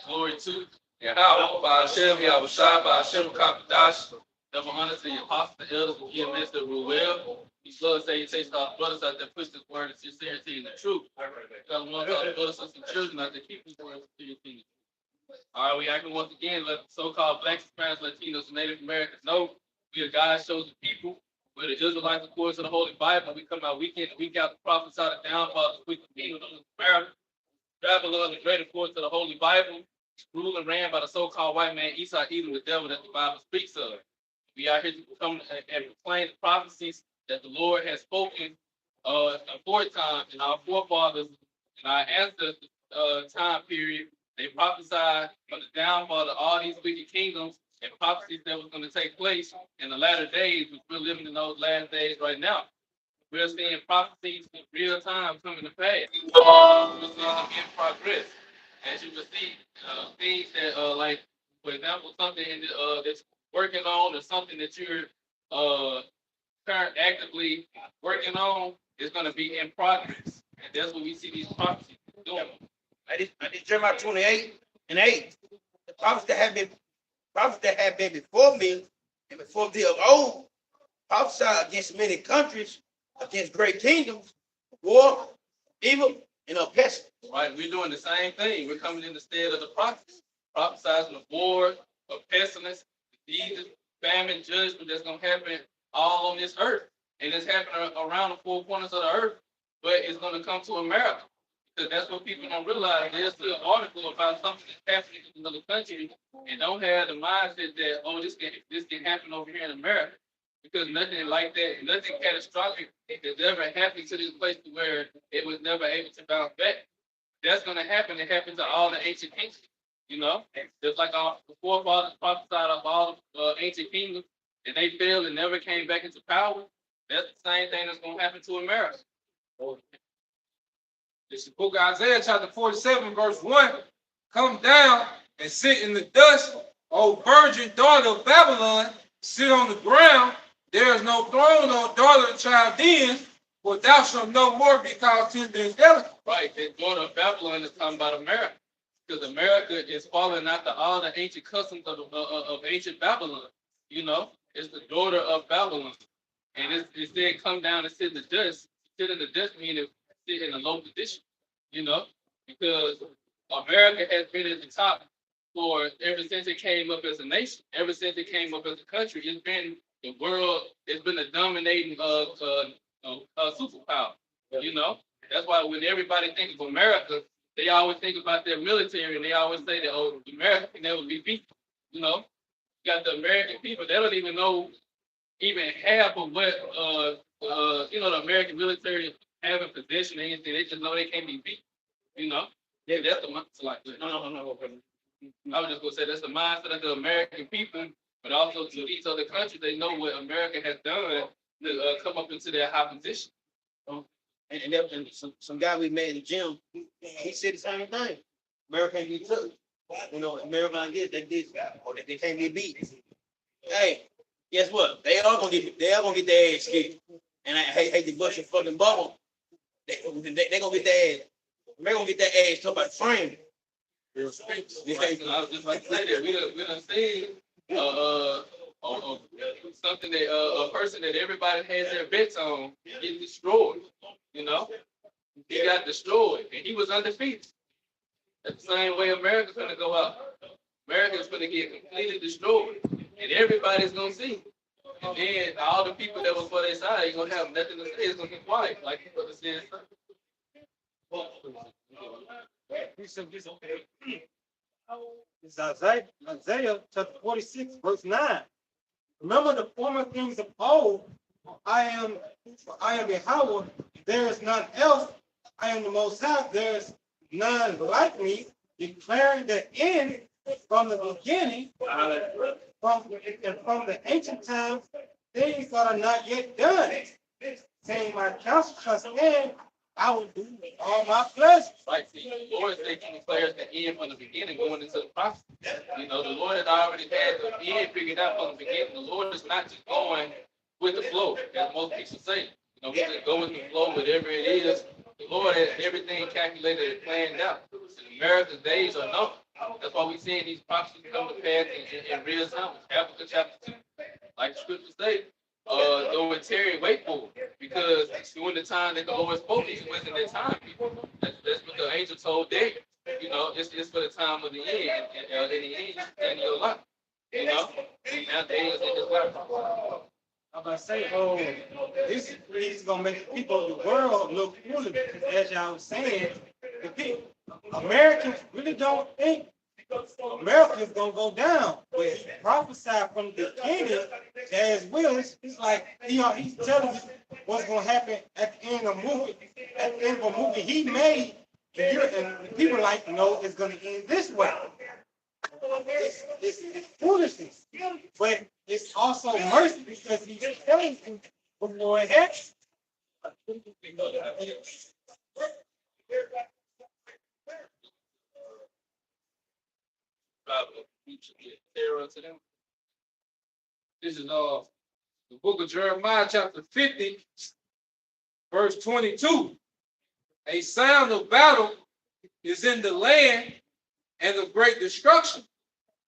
glory to Yahweh, by Hashem, Yahweh Shai, by Hashem, Kakadash, double honor to the apostles, the elders, the EMS, the Ruel. These Lord say, he takes our brothers out there, push this word of sincerity and the truth. Tell them, our brothers and children out there, keep this word of sincerity. All right, we acting once again, let so-called blacks, Hispanics, Latinos, and Native Americans know we are God's chosen people. We're the Israelites according to the Holy Bible. We come out week in and week out to prophesy the downfall of the wicked kingdom of America. Babylon the Great according to the Holy Bible, ruled and ran by the so-called white man Esau, even the devil that the Bible speaks of. We are here to come and proclaim the prophecies that the Lord has spoken aforetime in our forefathers and our ancestors' time period. They prophesied of the downfall of all these wicked kingdoms and prophecies that was going to take place in the latter days, which we're living in those last days right now. We're seeing prophecies in real time coming to pass. We're seeing them in progress. As you can see, things that, like, for example, something that's working on or something that you're actively working on is going to be in progress. And that's what we see these prophecies doing. I did Jeremiah 28:8. The prophets that have been before me and before thee of old prophesied against many countries, against great kingdoms, war, evil, and oppression. Right, we're doing the same thing. We're coming in the stead of the prophets, prophesizing of war, of pestilence, diseases, famine, judgment that's going to happen all on this earth. And it's happening around the four corners of the earth, but it's going to come to America. Because that's what people don't realize. There's an article about something that's happening in another country and don't have the mindset that, oh, this can happen over here in America. Because nothing like that, nothing catastrophic has ever happened to this place to where it was never able to bounce back. That's going to happen. It happened to all the ancient kingdoms, just like our forefathers prophesied of all ancient kingdoms, and they failed and never came back into power. That's the same thing that's going to happen to America. This is the book of Isaiah, chapter 47, verse 1. Come down and sit in the dust, O virgin daughter of Babylon, sit on the ground. There is no throne, no daughter of Chaldeans, for thou shalt no more be called tender and delicate. Right, the daughter of Babylon is talking about America, because America is following after all the ancient customs of ancient Babylon. It's the daughter of Babylon, and it said, "Come down and sit in the dust." Sit in the dust meaning sit in a low position, because America has been at the top for ever since it came up as a nation, ever since it came up as a country. It's been the world. It's been a dominating superpower. That's why when everybody thinks of America, they always think about their military, and they always say that, oh, America can never be beat. You got the American people. They don't even know even half of what the American military have in possession or anything. They just know they can't be beat. Yeah, that's the mindset. Like, no. I was just gonna say that's the mindset of the American people, but also to each other countries, they know what America has done to come up into their high position. And some guy we met in the gym, he said the same thing. America can't be took. America like this, or they can't get beat. Hey, guess what? They are gonna get their ass kicked. And I hate to bust your fucking bubble. They gonna get their ass. They're gonna get their ass took by the frame. I was just like to say that we done seen something that a person that everybody has their bets on get destroyed. He got destroyed and he was undefeated. That's the same way America's gonna go out. America's gonna get completely destroyed, and everybody's gonna see. And then all the people that was for their side ain't gonna have nothing to say. It's gonna get quiet, like the brother said. It's Isaiah chapter 46, verse 9. Remember the former things of old. I am Yahweh, there is none else. I am the Most High, there is none like me, declaring the end from the beginning, from the ancient times, things that are not yet done. Saying my counsel shall stand, I will do all my pleasure. Right, see, the Lord said He declares the end from the beginning, going into the prophecy. The Lord had already had the end figured out from the beginning. The Lord is not just going with the flow, as most people say. We just go with the flow, whatever it is. The Lord has everything calculated and planned out. And America's days are numbered. That's why we seeing these prophecies come to pass in real time. Habakkuk chapter 2, like the scriptures say, though it tarry, wait for it. Because during the time that the Lord spoke, it wasn't that time. That's what the angel told David. It's for the time of the end, and in the end, in your life. And now David is in his life. I'm about to say, this is gonna make the people of the world look foolish, because as y'all was saying, the people, Americans really don't think America's gonna go down. But he prophesied from the beginning as well. It's like he's telling you what's gonna happen at the end of the movie. At the end of a movie he made, and the people like, no, it's gonna end this way. It's foolishness, but it's also mercy because he's telling you before it happens. This is the book of Jeremiah, chapter 50, verse 22. A sound of battle is in the land and of great destruction.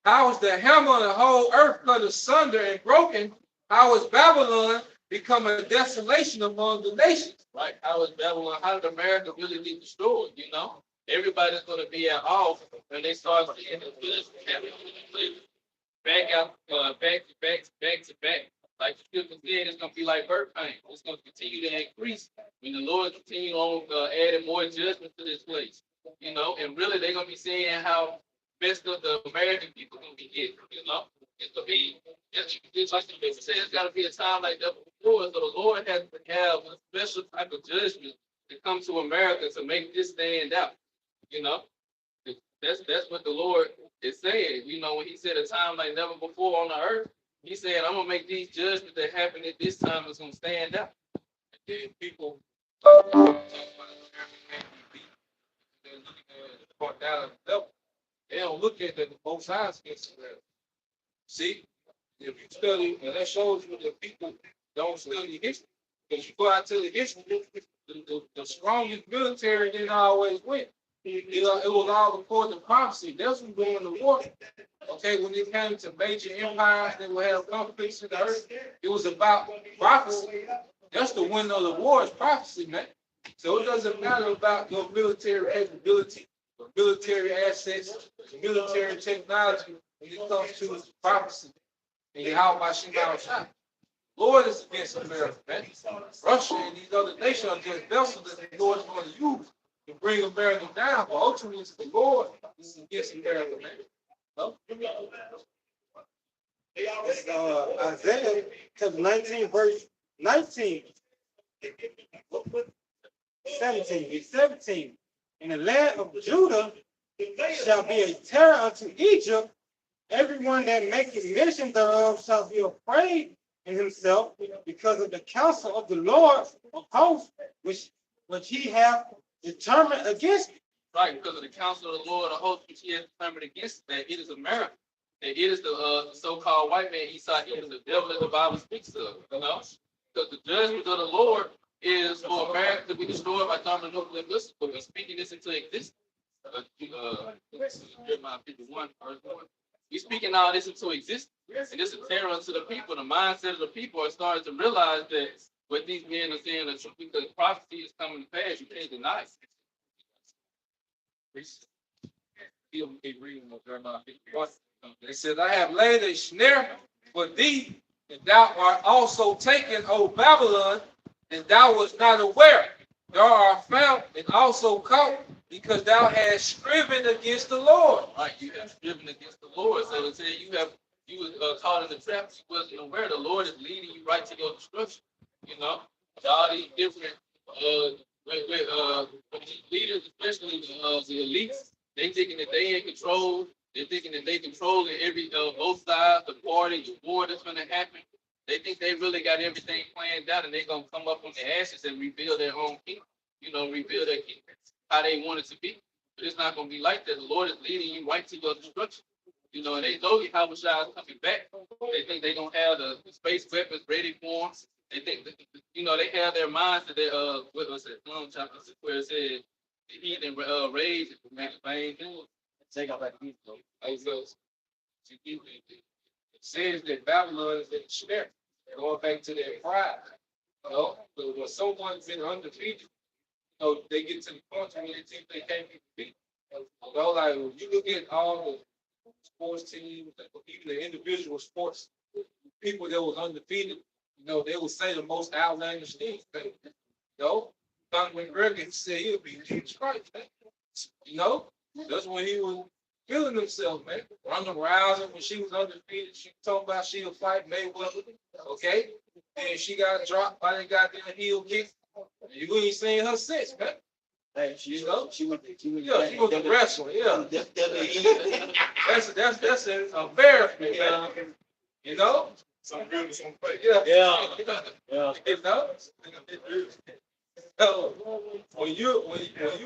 How is the hammer of the whole earth cut asunder and broken? How is Babylon become a desolation among the nations? Right? How is Babylon? How did America really be destroyed? Everybody's going to be at off when they start seeing the village back out, back to back. Like the scripture said, it's going to be like birth pain. It's going to continue to increase when the Lord continue on adding more judgment to this place. And really they're going to be seeing how best of the American people going to be getting. It's going to be just like the scripture said, it's got to be a time like that before. So the Lord has to have a special type of judgment to come to America to make this stand out. That's what the Lord is saying. When he said a time like never before on the earth, he said, I'm gonna make these judgments that happen at this time is gonna stand out. And then people talk about they don't look at the both sides against the See, if you study, and that shows you that people don't study history. Because you go out to the history, the strongest military didn't always win. It was all according to prophecy. That's when going to war. Okay, when it came to major empires that would have conflicts in the earth, it was about prophecy. That's the winner of the war is prophecy, man. So it doesn't matter about your military capability, or military assets, military technology when it comes to prophecy. And how about Shimon? Lord is against America, man. Russia and these other nations are just vessels that the Lord is going to use to bring America down. But ultimately, it's the Lord is against America, man. No? It's, Isaiah chapter 19, verse 19. 17. In the land of Judah shall be a terror unto Egypt. Everyone that maketh mention thereof shall be afraid in himself because of the counsel of the Lord of hosts, which he hath determined against me. Right, because of the counsel of the Lord of hosts, which he has determined against that it is America. That it is the so-called white man Esau, it is the devil that the Bible speaks of, Because the judgment of the Lord is for America to be destroyed by thermonuclear missiles. But we're speaking this into existence. Jeremiah 51, verse 1. We're speaking all this into existence. And this is terror unto the people. The mindset of the people are starting to realize that what these men are saying is true because prophecy is coming to pass. You can't deny it. They said, I have laid a snare for thee, and thou art also taken, O Babylon, and thou wast not aware. Thou art found and also caught, because thou hast striven against the Lord. Right, you have striven against the Lord. So it said you were caught in the trap. You wasn't aware. The Lord is leading you right to your destruction. All these different leaders, especially the elites, they thinking that they in control. They're thinking that they controlling every both sides, the party, the war that's going to happen. They think they really got everything planned out, and they're going to come up from the ashes and rebuild their own kingdom. Rebuild their kingdom how they want it to be. But it's not going to be like that. The Lord is leading you right to your destruction. And they know how Messiah is coming back. They think they're going to have the space weapons ready for them. They think, they have their minds that they, what was it? Chapter 6, where it said, the heathen rage and make a vain thing. Take out that piece, though. It says that Babylon is in despair, going back to their pride. You know, but when someone's been undefeated, you know, they get to the point where they think they can't be defeated. You know, like when you look at all the sports teams, even the individual sports people that was undefeated, you know, they would say the most outlandish things. You know, Conor McGregor said he'll be Jesus Christ, man. You know, that's when he was feeling himself, man. Ronda Rousey, when she was undefeated, she talked about she'll fight Mayweather, okay? And she got dropped by the goddamn heel kick. You ain't seen her since, man. Hey, You know? she was Yeah, she was a wrestler, yeah. That's an embarrassment, man. You know? Yeah. Yeah. You know? So when you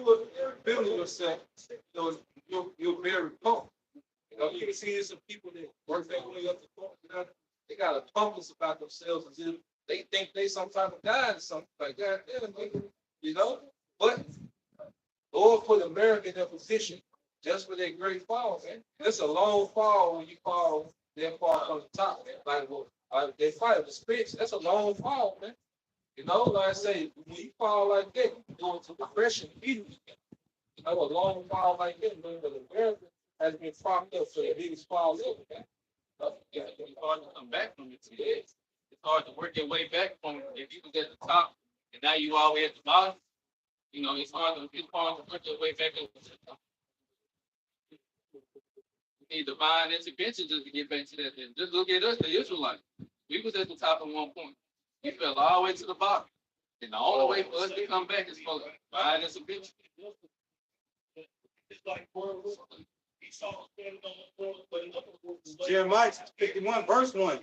were building yourself, you know, you're very pumped. You know, you can see some people that work their way up the point, you know, they got a pumpness about themselves as if they think they some type of guy or something like that. You know? But Lord put America in their position just for that great fall, man. It's a long fall when you fall that far from the top, man. Like, well, they fight the spits, that's a long fall, man. You know, like I say, when you fall like that, you go into depression immediately. You know, a long fall like that, but America has been propped up for the biggest fall ever, man. It's hard to come back from it. It's hard to work your way back from it. If you was at the top and now you all the way at the bottom, you know, it's hard to work your way back up to the top. You need divine intervention just to get back to that. And just look at us, the Israelites. We was at the top at one point. We fell all the way to the bottom. And the only way for us to come back is for divine intervention. Jeremiah 51, verse 1.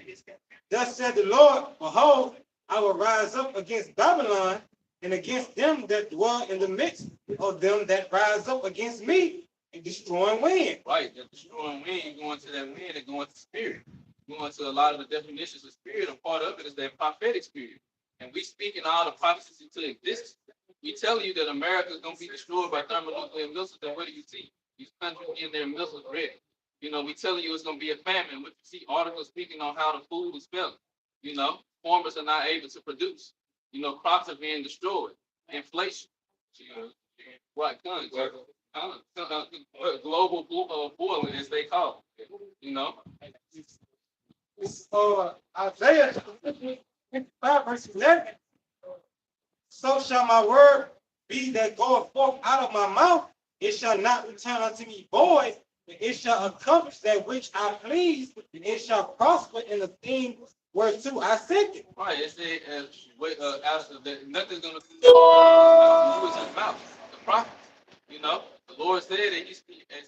Thus said the Lord, behold, I will rise up against Babylon and against them that dwell in the midst of them that rise up against me and destroying wind. Right, the destroying wind, going to that wind and going to spirit. Going to a lot of the definitions of spirit, and part of it is that prophetic spirit. And we speaking all the prophecies into existence. We tell you that America is going to be destroyed by thermonuclear missiles, and what do you see? These countries getting their missiles ready. You know, we telling you it's going to be a famine. We see articles speaking on how the food is failing. You know, farmers are not able to produce. You know, crops are being destroyed. Inflation. You know, what guns? Global boiling, as they call it. You know. Isaiah 55, verse 11. So shall my word be that goeth forth out of my mouth. It shall not return unto me void, but it shall accomplish that which I please, and it shall prosper in the thing whereto I sent it. Right, it said, after that, nothing's going to use his mouth, the prophet. You know, the Lord said that and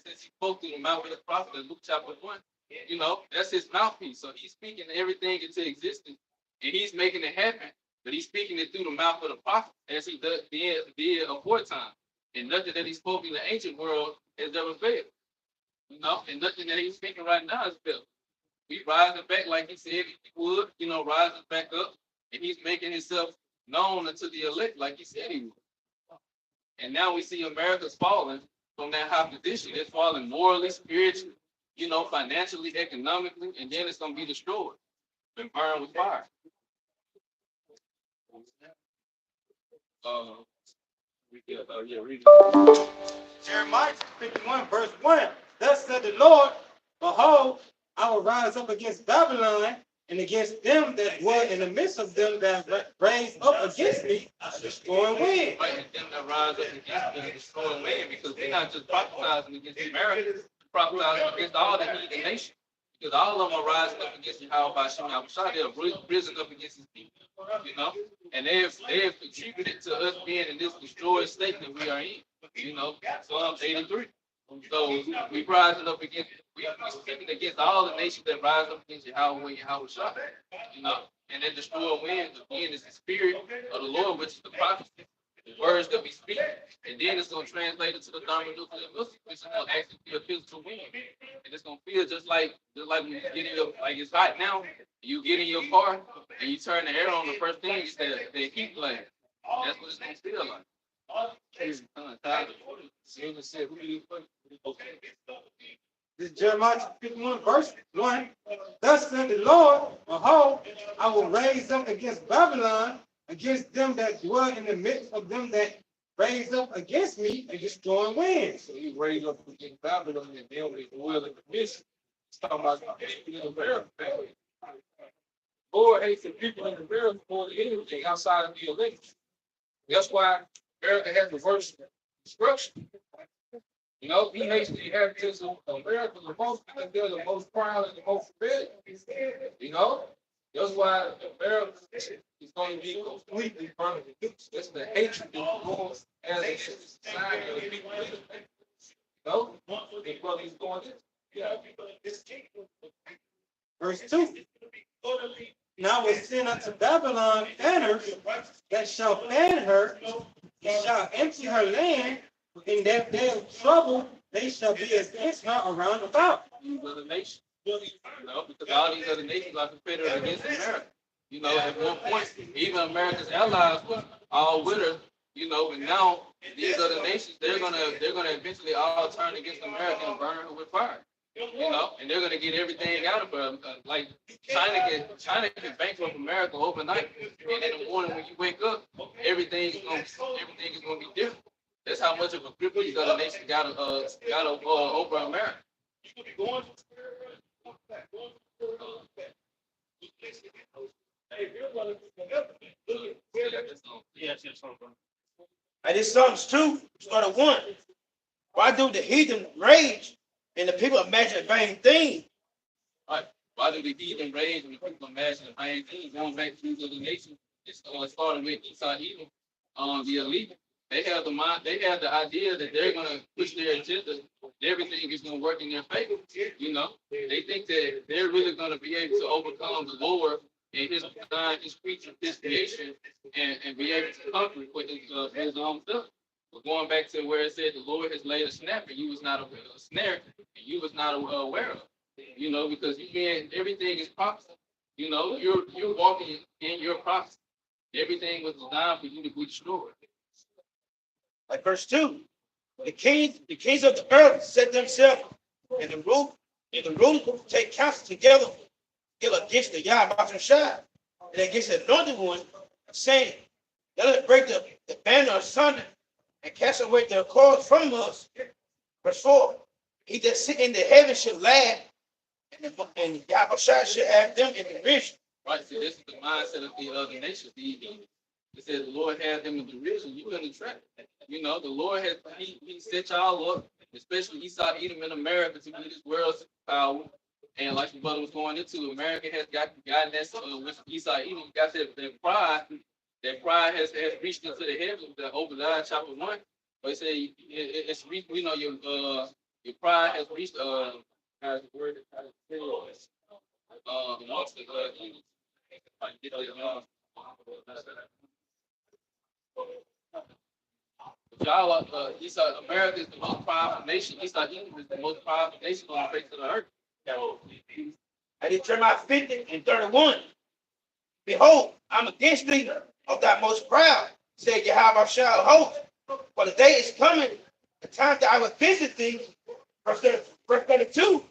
since he spoke through the mouth of the prophet in Luke chapter 1, you know, that's his mouthpiece. So he's speaking everything into existence, and he's making it happen. But he's speaking it through the mouth of the prophet, as he did aforetime. And nothing that he spoke in the ancient world has ever failed. You know, and nothing that he's speaking right now has failed. We rising back like he said he would, you know, rising back up, and he's making himself known unto the elect like he said he would. And now we see America's falling from that high position. It's falling morally, spiritually, you know, financially, economically, and then it's going to be destroyed and burned with fire. Read it. Jeremiah 51, verse 1. Thus said the Lord, behold, I will rise up against Babylon and against them that dwell in the midst of them that raise up against me, destroying wind. Right, and them that rise up against them, destroying wind, because they're not just prophesying against America, they're prophesying against all the heathen nations. Because all of them are rising up against Yahweh Shem Yahushua. They have risen up against his people, you know, and they have contributed to us being in this destroyed state that we are in, you know, Psalms 83. So we rising up against, we speaking against all the nations that rise up against Yahweh Yahushua, you know, and then destroy wind. Again, is the spirit of the Lord, which is the prophecy, the words that we speak, and then it's going to translate into the thermonuclear missiles, which is going to actually be a physical wind, and it's going to feel just like when you get in your, like it's hot now, you get in your car and you turn the air on, the first thing is the heat blast. That's what it's going to feel like. Said, who you This is Jeremiah 51, verse 1. Thus said the Lord, behold, I will raise up against Babylon, against them that dwell in the midst of them that raise up against me, and destroying winds. So he raised up against Babylon and they only dwell in the mission. It's talking about the people in America. Lord hates the people in America more than anything outside of the election. That's why America has reverse destruction. You know, he hates the inhabitants of America the most because they're the most proud and the most rebellious. You know, that's why America is going to be completely burned. That's the hatred that goes as a society of people. You know, and what he's going to. Yeah. Verse 2. Now we send unto Babylon fanners that shall fan her, and shall empty her land. In that day of trouble, they shall be against her around about. These other nations, you know, because all these other nations are competitive against America. You know, at one point, even America's allies were all with her. You know, but now these other nations, they're gonna eventually all turn against America and burn her with fire. You know, and they're gonna get everything out of her. Like China can bankrupt America overnight, and in the morning when you wake up, everything is gonna be different. That's how much of a grip these other nations got over America. And this Psalms 2, start at 1. Why do the heathen rage and the people imagine vain things? Right? Why do the heathen rage and the people imagine vain things? Going back to these other nations, it's starting with Esau Edom, the elite. They have the mind. They have the idea that they're going to push their agenda. Everything is going to work in their favor. You know, they think that they're really going to be able to overcome the Lord and His design, His creature, His creation, and be able to conquer it for His own stuff. But going back to where it said the Lord has laid a snare, and you was not aware of a snare, and you was not aware of. You know, because everything is prophecy. You know, you're walking in your prophecy. Everything was designed for you to be destroyed. Like verse 2. The kings of the earth set themselves and the rulers take counsel together against the Yahweh Shai and against the anointed one, saying, let us break the banner asunder and cast away their cords from us. Verse 4. He that sit in the heavens should laugh, and Yahweh Shai should have them in derision. Right, so this is the mindset of the other nations. It says the Lord had them in derision. You in the trap. You know, the Lord has he set y'all up, especially Esau Edom in America to be this world's power. And like your brother was going into, America has gotten that with Esau Edom, got that pride. That pride has reached into the heavens. The Obadiah chapter 1. But it say it's reached. You know, your pride has reached how's the word? Y'all, Esau, America is the most powerful nation. Esau Edom is the most powerful nation on the face of the earth. And in Jeremiah 50 and 31, behold, I'm against thee of thy most proud, said Yahweh shall host. For the day is coming, the time that I will visit thee. Verse 32,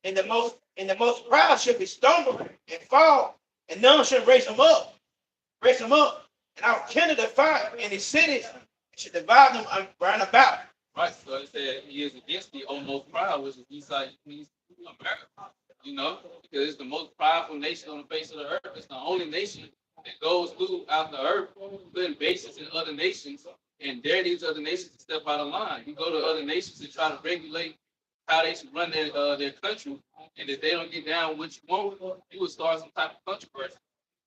and the most proud shall be stumbled and fall, and none shall raise them up. And I will kindle the fire in his cities, and shall divide them round about. Right, so it said he is against the most proud, which is Esau, America. You know, because it's the most powerful nation on the face of the earth. It's the only nation that goes throughout the earth, putting bases in other nations, and dare these other nations to step out of line. You go to other nations to try to regulate how they should run their country, and if they don't get down what you want, you will start some type of controversy,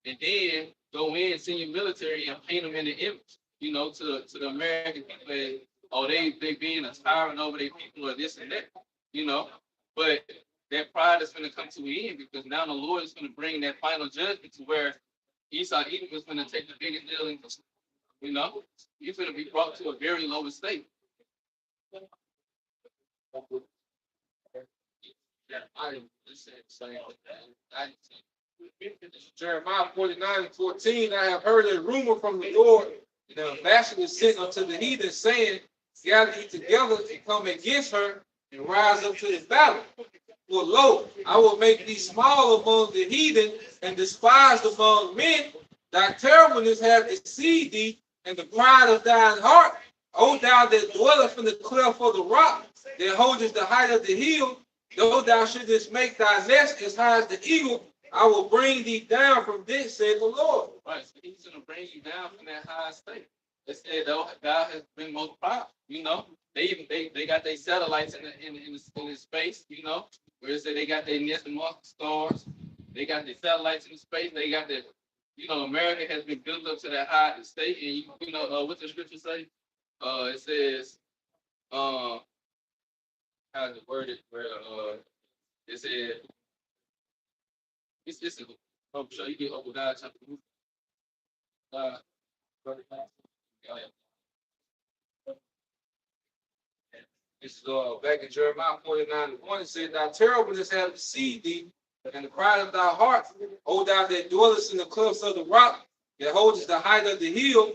and then go in, send your military, and paint them in the image, you know, to the American people. Oh, they being a tyrant over their people or this and that, you know. But that pride is going to come to an end because now the Lord is going to bring that final judgment to where Esau Edom is going to take the biggest deal in, you know. He's going to be brought to a very low state. Jeremiah 49:14, I have heard a rumor from the Lord And the ambassador sent unto the heathen, saying, gather ye together and come against her, and rise up to the battle. For lo, I will make thee small among the heathen, and despised among men. Thy terribleness hath deceived thee, and the pride of thine heart. O thou that dwellest in the cleft of the rock, that holdest the height of the hill, though thou shouldest make thy nest as high as the eagle, I will bring thee down from this, saith the Lord. Right, so he's gonna bring you down from that high state. It said though God has been most proud. You know, they got their satellites in the space. You know, where it said they got their nest among the stars. They got their satellites in space. They got their, you know, America has been built up to that high state. And you know what the scripture say? It says, how is it worded? Where it said, it's oh, so you get Obadiah chapter 35. It's back in Jeremiah 49:1. It said, thy terribleness hath deceived thee, and the pride of thy heart, O thou that dwellest in the cliffs of the rock, that holdest the height of the hill,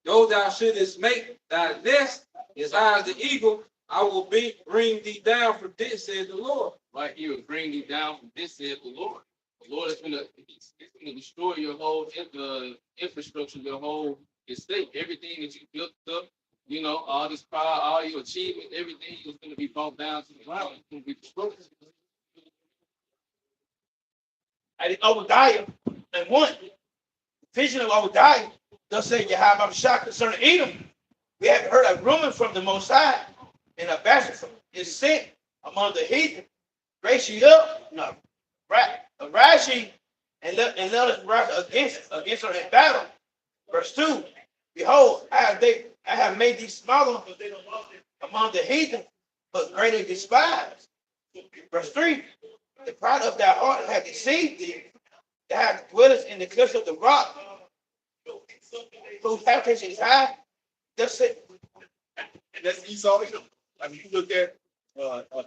though thou shouldest make thy nest as high as the eagle, I will bring thee down from this, said the Lord. Right here, bring you down from this, said the Lord. The Lord is going to destroy your whole infrastructure, your whole estate, everything that you built up, you know, all this pride, all your achievements, everything is going to be brought down to the ground. It's going to be destroyed. And Obadiah, and one vision of Obadiah, thus say Yahweh Shah concerning Edom. We have heard a rumor from the Most High, and a ambassador is sent among the heathen. Raise ye up, no, rise ye, and let us rise against her in battle. Verse 2, behold, I have made thee smaller among the heathen, but greatly despised. Verse 3, the pride of thy heart hath deceived thee, that dwellest in the cliffs of the rock, whose habitation is high. That's it. And that's Esau. I mean, you look at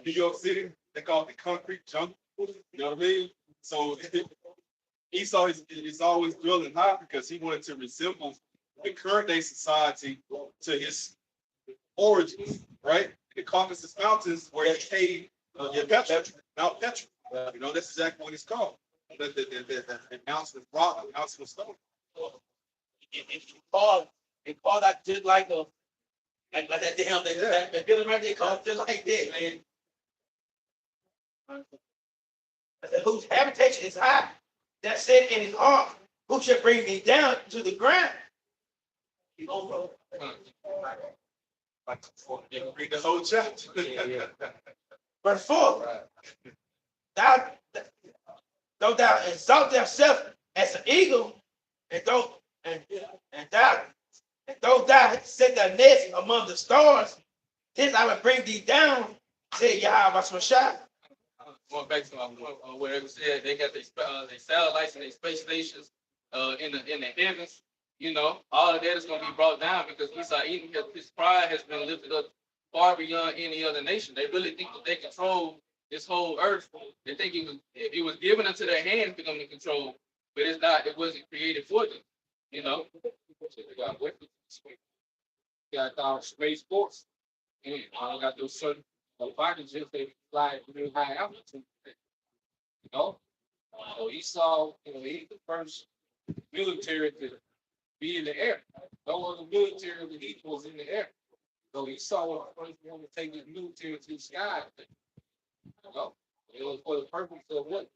New York City, they call it the concrete jungle. You know what I mean? So Esau is always dwelling high because he wanted to resemble the current day society to his origins, right? The Caucasus Mountains, where he came, Mount Petra. You know, that's exactly what it's called. The mountain of rock, the mountain of stone. They call that just like that damn thing. That building right there called just like that, man. I said, whose habitation is high, that said in his heart, who shall bring me down to the ground? Keep on, bro. You can read the whole chapter. Verse 4. Though thou exalt thyself as an eagle, and though thou set thy nest among the stars, this I will bring thee down, said Yahweh Shah. Going back to where it said they got their satellites and their space stations in the heavens. You know, all of that is going to be brought down because Esau, even his pride has been lifted up far beyond any other nation. They really think that they control this whole earth. They think it was given into their hands for them to control, but it's not. It wasn't created for them. You know, so they got weapons. Got space force, and I got those certain fighter jets they fly really high altitude. You know, so Esau, you know, he's the first military to be in the air. No other military that equals in the air. So Esau was the first one to take his military to the sky. You know, it was for the purpose of what?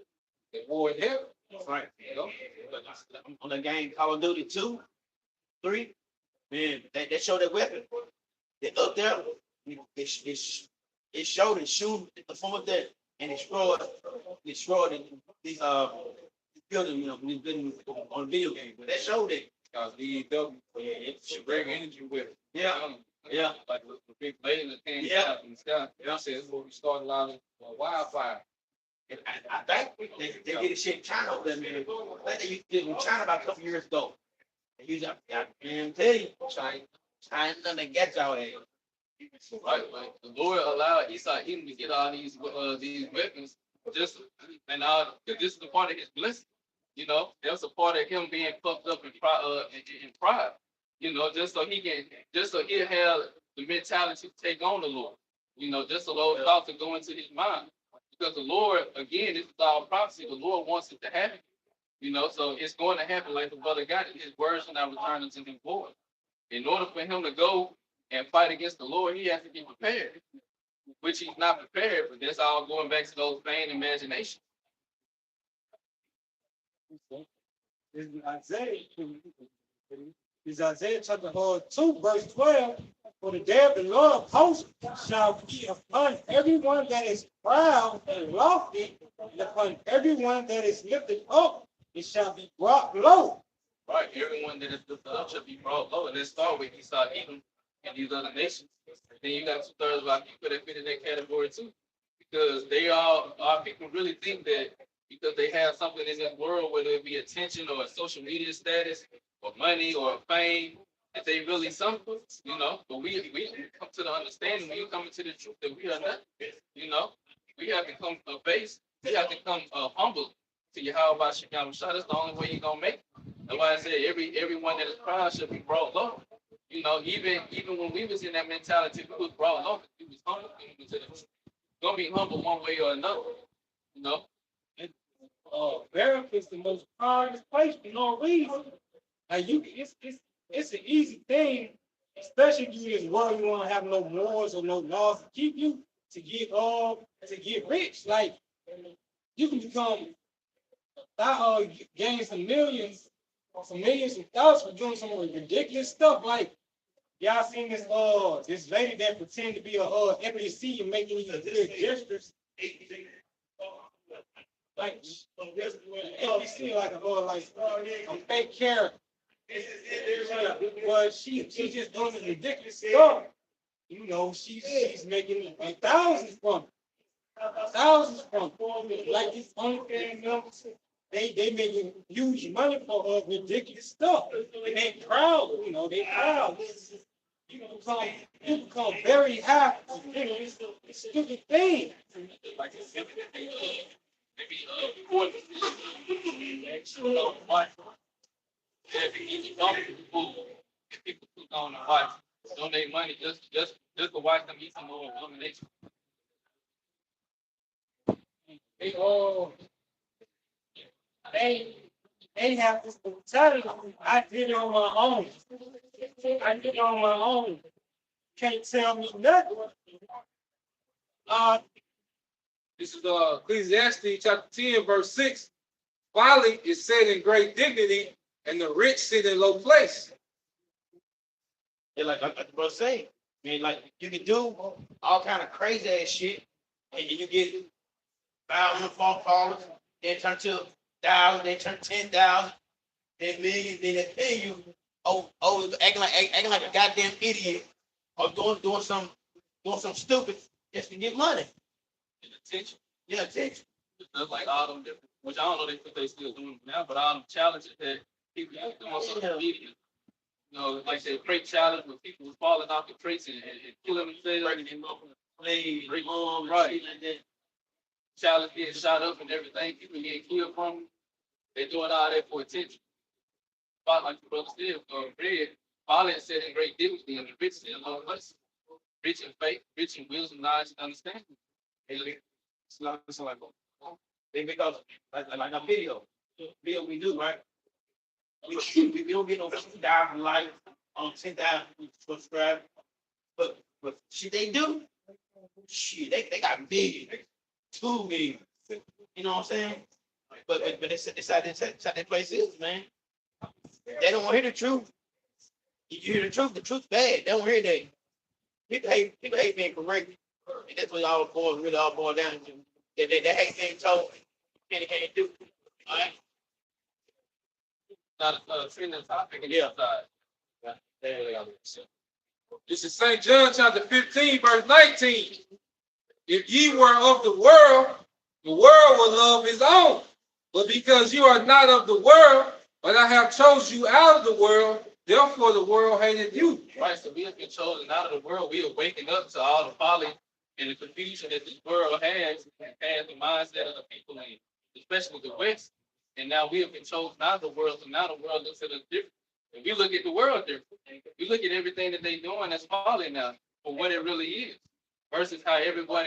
The war in heaven. Right. You know, On the game Call of Duty 2, 3, man, they show their weapon. They up there, it showed and shoot from up there and destroyed these buildings, you know, these buildings on video game. But that showed it. because DEW, it should bring energy with it. Yeah. Yeah. Like with the big blade that came Yeah. out in the sky. I said, it's where we started a lot of wildfire. And I think they did a shit in China over there, man. I think they used to do it in China about a couple years ago. They used to, I can tell you, China doesn't get y'all ass. Right, like the Lord allowed Esau Edom to get all these weapons, this is the part of his blessing. You know, that was a part of him being puffed up in pride. You know, just so he'll have the mentality to take on the Lord. You know, just so those thoughts will go into his mind. Because the Lord, again, this is our prophecy. The Lord wants it to happen. You know, so it's going to happen like the brother got it. His words will not return unto him void. In order for him to go and fight against the Lord, he has to be prepared, which he's not prepared. But that's all going back to those vain imaginations. Is Isaiah chapter 2, verse 12. For the day of the Lord of hosts shall be upon everyone that is proud and lofty, and upon everyone that is lifted up, it shall be brought low. Right, everyone that is lifted up shall be brought low. And let's start with Esau, Edom, and these other nations. Then you got 2/3 of our people that fit in that category too. Because our people really think that because they have something in this world, whether it be attention or a social media status or money or fame, that they really something, you know. But we come to the understanding when you come into the truth that we are not, you know. We have to come base, we have to come humble to Yahweh Shekam Shah. That's the only way you're gonna make it. That's why I said everyone that is proud should be brought low. You know, even when we was in that mentality, we was brought low. We was humble. We was gonna be humble one way or another. You know. America is the most hardest place for no reason. Like it's an easy thing, especially if you in this world, you want to have no wars or no laws to keep you to get rich. Like you can become gain some millions of dollars for doing some ridiculous stuff. Like y'all seen this lady that pretend to be a NPC and making these weird gestures. Like NPC like a fake character. But she just doing this ridiculous stuff. You know, she's making thousands from like these OnlyFans numbers. They making huge money for ridiculous stuff. And they proud, you know, they proud. You become very happy. You know, it's a stupid thing. Like people who don't watch, donate money just to watch them eat some more elimination. They have this mentality. I did it on my own. Can't tell me nothing. This is Ecclesiastes chapter 10, verse 6. Folly is set in great dignity, and the rich sit in low place. Yeah, like the brother saying, I mean, like you can do all kind of crazy ass shit, and you get $1,000 then turn to 1,000, then turn 10,000, then million, then they pay you. Acting like a goddamn idiot, or doing some stupid just to get money. Attention. Yeah, attention. Just like all them different, which I don't know if they still doing now, but all them challenges that people used to do on social media. You know, like the crate challenge where people was falling off the crates and killing themselves and right. Challenge getting shot up and everything, people getting killed from them. They're doing all that for attention. But like the brother said, bread, all that said in great dignity and the rich in low places. Rich in faith, rich in wisdom, knowledge, and understanding. It's like because like a video we do, right? We don't get no 50,000 likes on 10,000 subscribers, but shit they do, shit they got millions, 2 million. You know what I'm saying? But it's how that place is, man. They don't want to hear the truth. You hear the truth's bad. They don't hear that. People hate being corrected. And that's what all boil down to. They hate being told and can't do. All right. Not a trending topic. Yeah. This is St. John chapter 15, verse 19. If ye were of the world would love his own. But because you are not of the world, but I have chosen you out of the world, therefore the world hated you. Right, so we have been chosen out of the world. We are waking up to all the folly and the confusion that this world has the mindset of the people in, especially the West. And now we have been chosen out of the world, so now the world looks at us different. If you look at the world different, you look at everything that they're doing that's falling now for what it really is, versus how everyone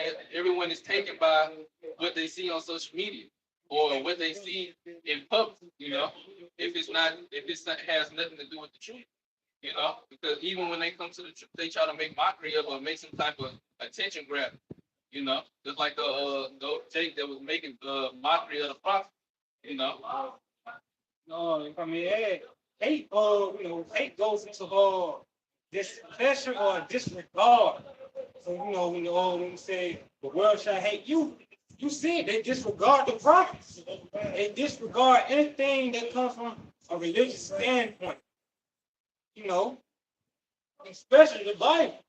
is taken by what they see on social media or what they see in public. If it has nothing to do with the truth. Because even when they come to the truth, they try to make mockery of or make some type of attention grab. Just like the Jake that was making mockery of the prophet. No, if I may add, hate, hate goes into displeasure or disregard. So, when you say the world shall hate you, you see it, they disregard the prophets. They disregard anything that comes from a religious standpoint. Especially the Bible.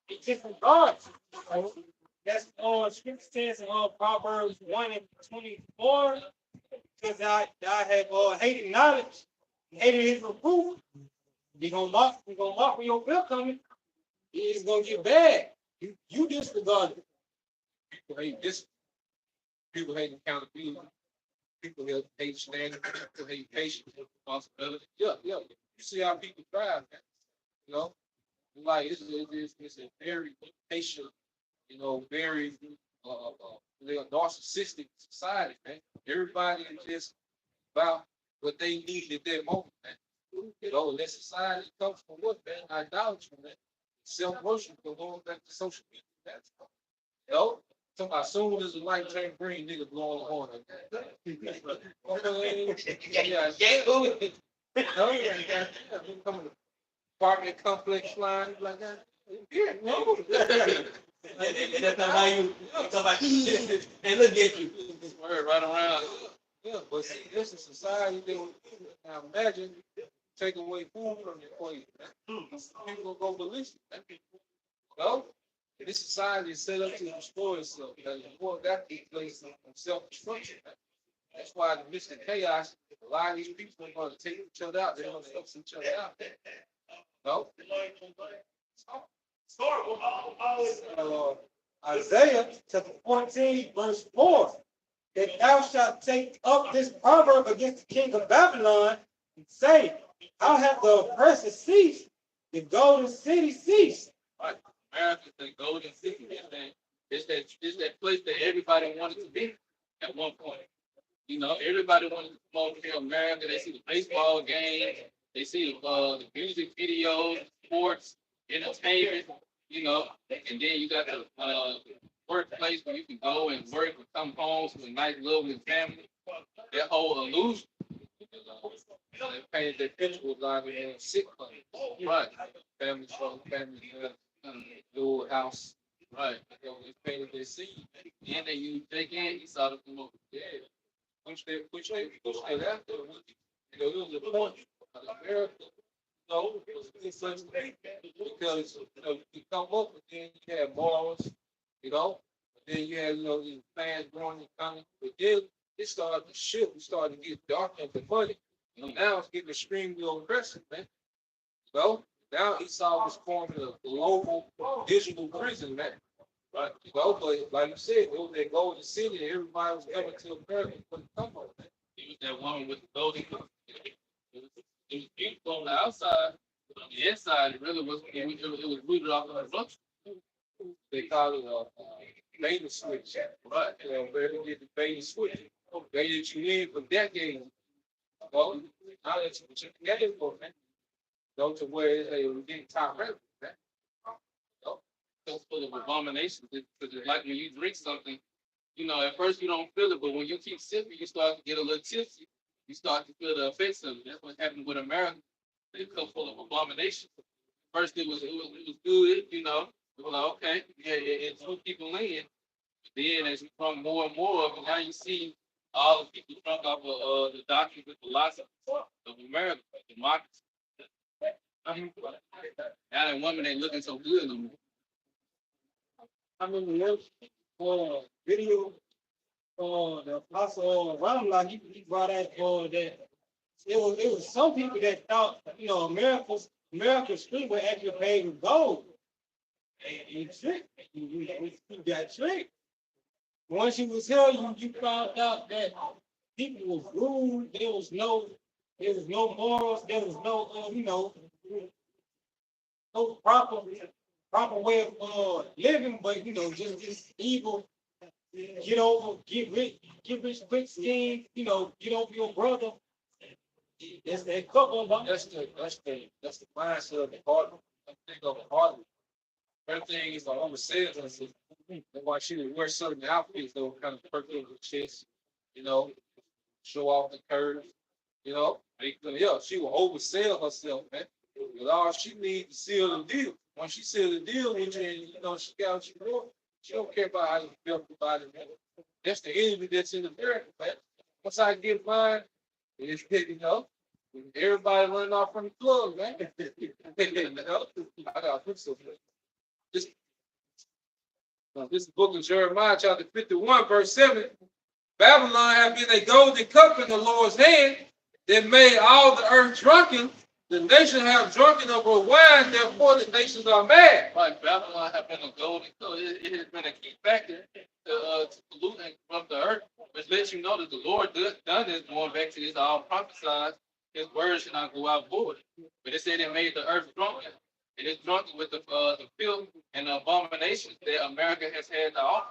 It disregards. That's all scripture says in Proverbs 1:24. Because I have hated knowledge, hated his reproof. You're gonna mock when your bill coming. It's gonna get bad. You disregard it. People hate this. People hate accountability. People hate standing. People hate patience and responsibility. Yeah. You see how people thrive, man. Like it's a very patient, very narcissistic society, man. Everybody is just about what they need at that moment, man. And that society comes from what, man? Idolatry, man. Self-worship, going back to social media. That's so as soon as the light turn green, nigga blowing the horn. Coming to apartment complex flying like that. Yeah, no. That's not how you talk about shit. And look at you. Word right around. Yeah, but see, this is society that now imagine take away food from your plate. People go ballistic. This society is set up to destroy itself. You want that to take place of self-destruction. That's why in the midst of chaos, a lot of these people are going to take each other out. They're going to help each other out. No? Isaiah chapter 14, verse 4. That thou shalt take up this proverb against the king of Babylon and say, how have the oppressor ceased? The golden city ceased. Right. America's the golden city. It's that place that everybody wanted to be at one point. Everybody wanted to come over to America. They see the baseball games, they see the music videos, sports, entertainment, and then you got the workplace where you can go and work and come home to a nice lovely family. That whole illusion. They painted their picture with like in a sick place. Right. Family strong, family little house. Right. They painted their scene. Then they use Jake he saw the come over. Yeah. Push that after. It was a point of America. It's such a thing. Because you come up and then you have morals, and then you have these fans growing and coming. But then it started to shift, it started to get dark and funny. Now it's getting extremely oppressive, man. Now Esau was forming a global digital prison, man. Right. But like you said, it was that golden city, and everybody was coming to America for the come on, man. It was that woman with the golden cup. It was beautiful on the outside, but on the inside, it really was. It was rooted off of corruption. They call it a bait switch. Right. Where they did the bait switch. They did you in for decades. Well, now that you put together for man. Go to where they were getting top revenue, man. So full of abominations. Because it's like when you drink something, at first you don't feel it, but when you keep sipping, you start to get a little tipsy. You start to feel the effects of it. That's what happened with America. They come full of abominations. First it was good, It was like, okay, yeah, it drew people in. But then as you drunk more and more of it, now you see all the people drunk off of the doctrine with the philosophy of America, democracy. Now that women ain't looking so good no more. I remember video the apostle Ramla, he brought out that it was some people that thought America's street were actually paved with gold. And you got tricked. Once you was here, you found out that people was rude. There was no there was no morals, there was no, no proper way of living, but just evil. Get rich quick scheme. Get over your brother. That's that couple of That's the mindset of the heart. I think of the heart. Everything is like overseas. That's why she would wear certain outfits that would kind of perk up the chest, you know, show off the curves, Yeah, she will oversell herself, man. But all she needs to seal the deal. Once she seals the deal with you, and she got what you want, she don't care about how you feel about it, man. That's the enemy that's in America, man. Once I get mine, it's everybody running off from the club, man. I gotta put something. This, this book of Jeremiah, chapter 51, verse 7. Babylon have been a golden cup in the Lord's hand that made all the earth drunken. The nation have drunken of her wine, therefore the nations are mad. Like Babylon have been a golden cup. It has been a key factor to pollute and corrupt the earth, which lets you know that the Lord done this, going back to this all prophesied. His word should not go out void. But it said it made the earth drunken. It is drunken with the filth and the abominations that America has had to offer.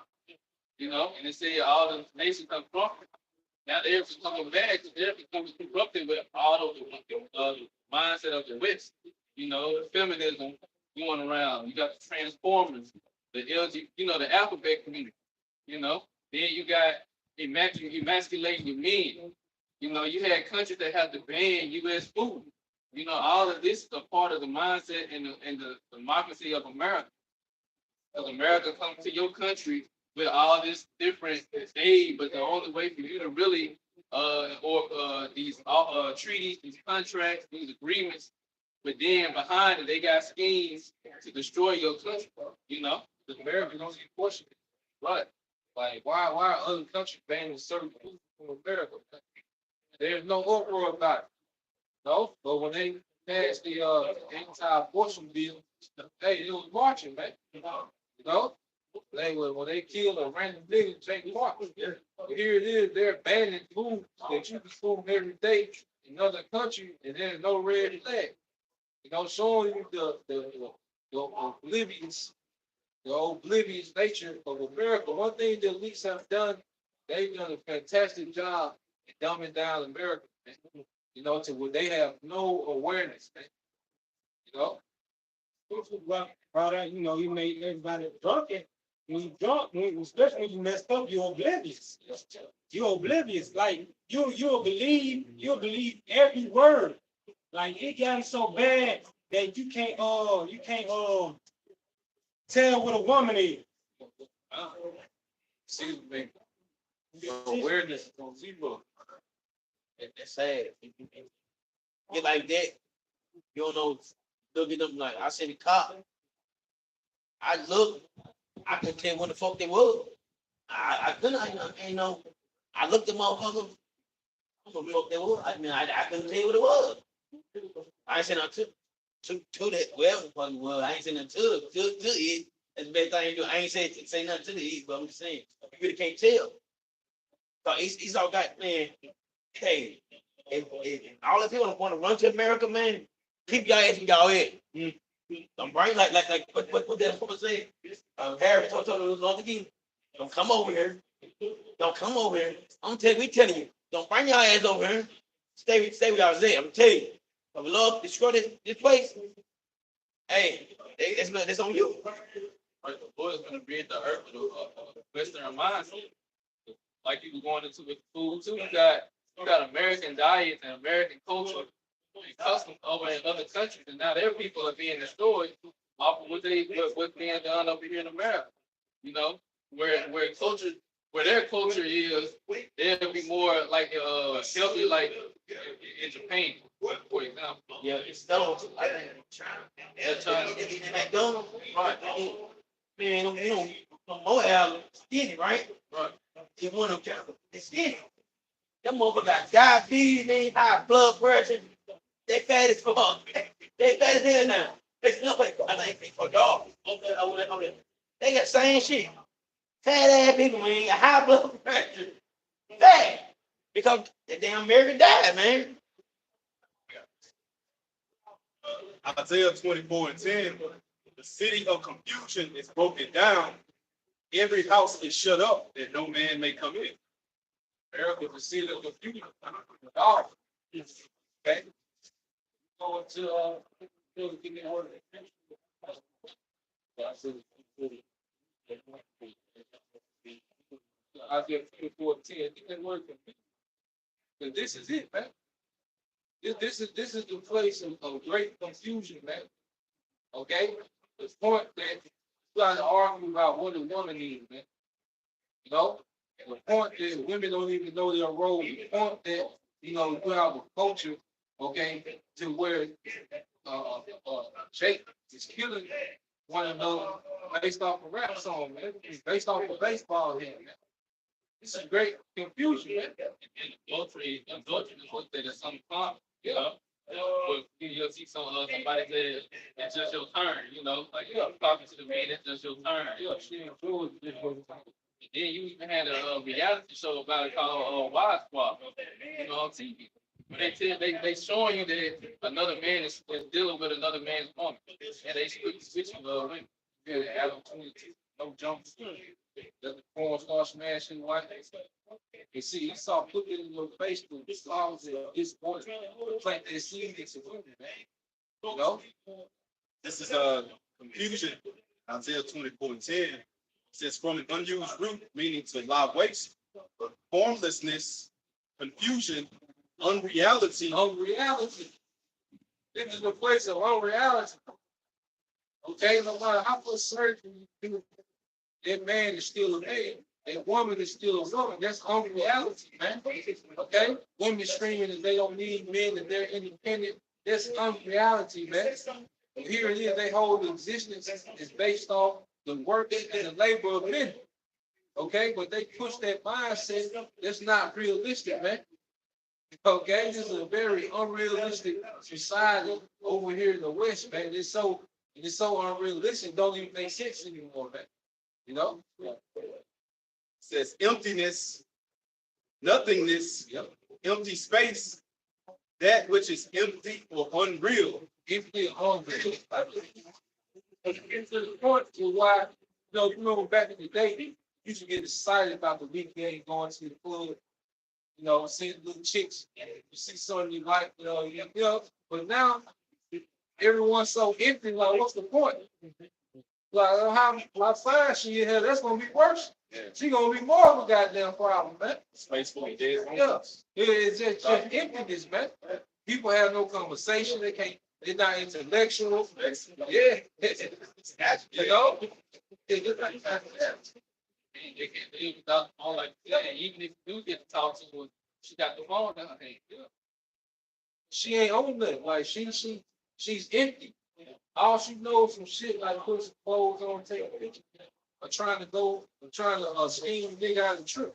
And it said all the nations are drunken. Now they're becoming bad because they're becoming corrupted with all of the mindset of the West. The feminism going around. You got the transformers, the LG, the alphabet community. Then you got emasculating your men. You had countries that have to ban U.S. food. All of this is a part of the mindset and the democracy of America. Because America comes to your country with all this different aid, but the only way for you to really these treaties, these contracts, these agreements, but then behind it they got schemes to destroy your country. The Americans don't get questioned. Right. Like why are other countries banning certain food from America? There's no uproar about it. No, but when they passed the anti-abortion bill, hey, it was marching, man. When they killed a random nigga, Jake Park, here it is, they're banning food that you consume every day in another country, and there's no red flag. Showing you the oblivious nature of America. One thing the elites have done, they've done a fantastic job in dumbing down America, man. To where they have no awareness, man. brought out, you made everybody drunk. When you drunk, especially when you messed up, you're oblivious. You're oblivious. Like you'll believe every word. Like it got so bad that you can't tell what a woman is. See, man. Awareness on zero. That's sad. Get like that. You don't know. Look at them like I seen the cop. I couldn't tell what the fuck they was. I couldn't. I looked at motherfuckers. What the fuck they was. I couldn't tell what it was. I ain't saying nothing to that. Whatever the fuck it was. I ain't saying nothing to it. That's the best thing you do. I ain't say nothing to the it, but I'm just saying you really can't tell. So he's all got, man. Hey, if all the people want to run to America, man, keep your ass in y'all head. Don't bring like what that woman said. Harry told us all again. Don't come over here. Don't come over here. We telling you, don't bring your ass over here. Stay with y'all there. I'm telling you. If we love destroy this place, hey, it's on you. Right, the Lord is going to create the earth with a Western mindset. Like you going into with food too. You got American diets and American culture and customs over in other countries, and now their people are being destroyed off of what's being done over here in America. Where their culture is, they'll be more like healthy, like in Japan, for example. Yeah, it's done. They're trying to It's McDonald's. right. Man, no more album. Skinny, right? Right. You want them kind of skinny. Them motherfuckers got diabetes, they high blood pressure. They fat as fuck. They fat as hell now. They smell like for dog. They got same shit. Fat ass people, man, got high blood pressure. Fat. Because the damn American died, man. Isaiah 24:10, the city of confusion is broken down. Every house is shut up that no man may come in. America, the city of confusion. Oh, okay. Going to give me order. Isaiah 24:10. That word confusion. But this is it, man. This is the place of great confusion, man. Okay? The point that you try to argue about what a woman is, man. You know? The point that women don't even know their role. The point that, you have a culture, okay, to where Jake is killing one another based off a rap song, man. It's based off a baseball hit, man. This is great confusion, man. And adultery is what they just some fun, you know. But you'll see somebody say it's just your turn, like talking to the man, it's just your turn. And then you even had a reality show about it called Wild Squad, on TV. But they showing you that another man is dealing with another man's woman, and they switching women. Yeah, Adam 22, no jump. The porn star smashing white. You see, you saw put it in your Facebook. This always this point, like they see this women, man. You know? This is confusion. Isaiah 24:10 says, from an unused root, meaning to lie waste, formlessness, confusion, unreality. Unreality. This is the place of unreality. Okay, no matter how much surgery you do, that man is still a man. That woman is still a woman. That's unreality, man. Okay? Women screaming that they don't need men, that they're independent. That's unreality, man. And here it is, their whole existence is based off the work and the labor of men. Okay? But they push that mindset that's not realistic, man. Okay? This is a very unrealistic society over here in the West, man. It's so unrealistic, don't even make sense anymore, man. You know? Says emptiness, nothingness, empty space, that which is empty or unreal. Empty or unreal. It's the point to why, you remember back in the day, you used to get excited about the weekend, going to the club, seeing little chicks, you see something you like, but now everyone's so empty, like, what's the point? Like, how fine she is, that's gonna be worse. Yeah. She gonna be more of a goddamn problem, man. Space for me, dead. Yeah, it's just emptiness, man. People have no conversation. They're not intellectual. Yeah, you know. They can't live without the phone like that. Even if you do get to talk to her, she got the phone in her hand. Yeah. She ain't on nothing. Like she's empty. All she knows some shit like put some clothes on, take a picture, or trying to scheme a nigga out of the trip.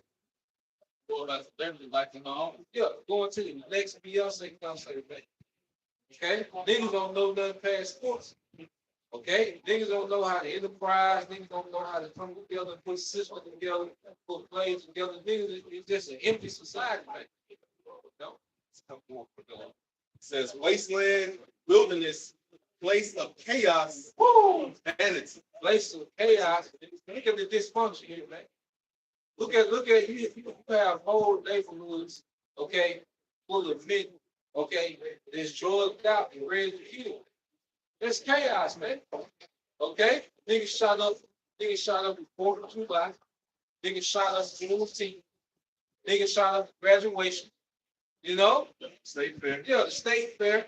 Well, that's literally like in my own. Yeah, going to the next Beyonce concert, man. Okay? Niggas don't know nothing past sports. Okay? Niggas don't know how to enterprise. Niggas don't know how to come together, put systems together, put plays together. Niggas, it's just an empty society, man. No? It says wasteland, wilderness, place of chaos, vanity. Place of chaos. Look at the dysfunction here, man. Look at you have whole neighborhoods, okay, full of men, okay, that's drugged out and ready to kill. That's chaos, man. Okay? Niggas shot up the 4th of July. Niggas shot up Juneteenth. Niggas shot up graduation. You know? State fair. Yeah, the state fair.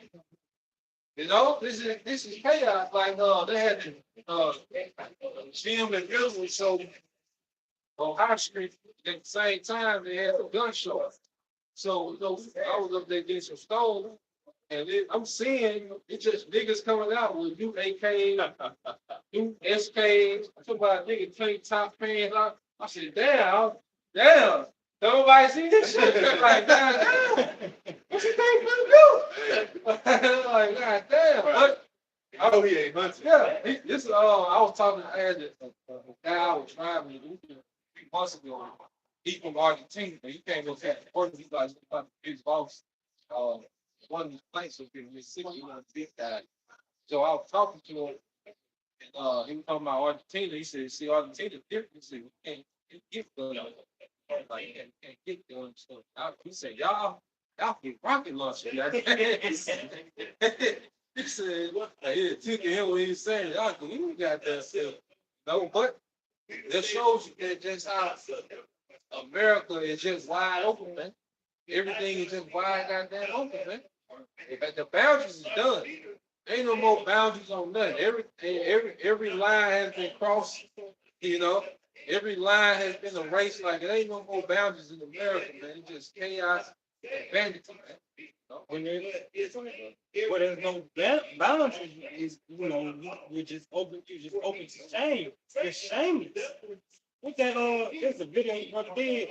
You know, this is chaos. Like they had the Jim and Israel show on High Street at the same time they had the gun show. So I was up there getting some stones, and I'm seeing it's just niggas coming out with new AKs, new SKs. Somebody nigga tank top pants. I said, damn. Nobody see this shit. Like, damn. What you think we do? Like, god damn. But, I know he ain't hunting. yeah, this I was talking. I had a guy I was driving 3 months ago. He from Argentina. He came up here. He like his boss. One of his places in Mississippi. He was a big guy. So I was talking to him, and he was talking about Argentina. He said, "See, Argentina different." He said, "We can't get guns, like can't get guns." So he said, "Y'all get rocket launchers." He said, "Yeah, took him what he was saying. Y'all you got that stuff." No, but that shows you that just how America is just wide open, man. Everything is just wide goddamn open, man. The boundaries is done. Ain't no more boundaries on nothing. Every line has been crossed, you know. Every line has been erased. Like it ain't no more boundaries in America, man. It's just chaos and bandits, man. When there's no boundaries, is you're just open. You just open to shame. You're shameless. With that, there's a video you brother did.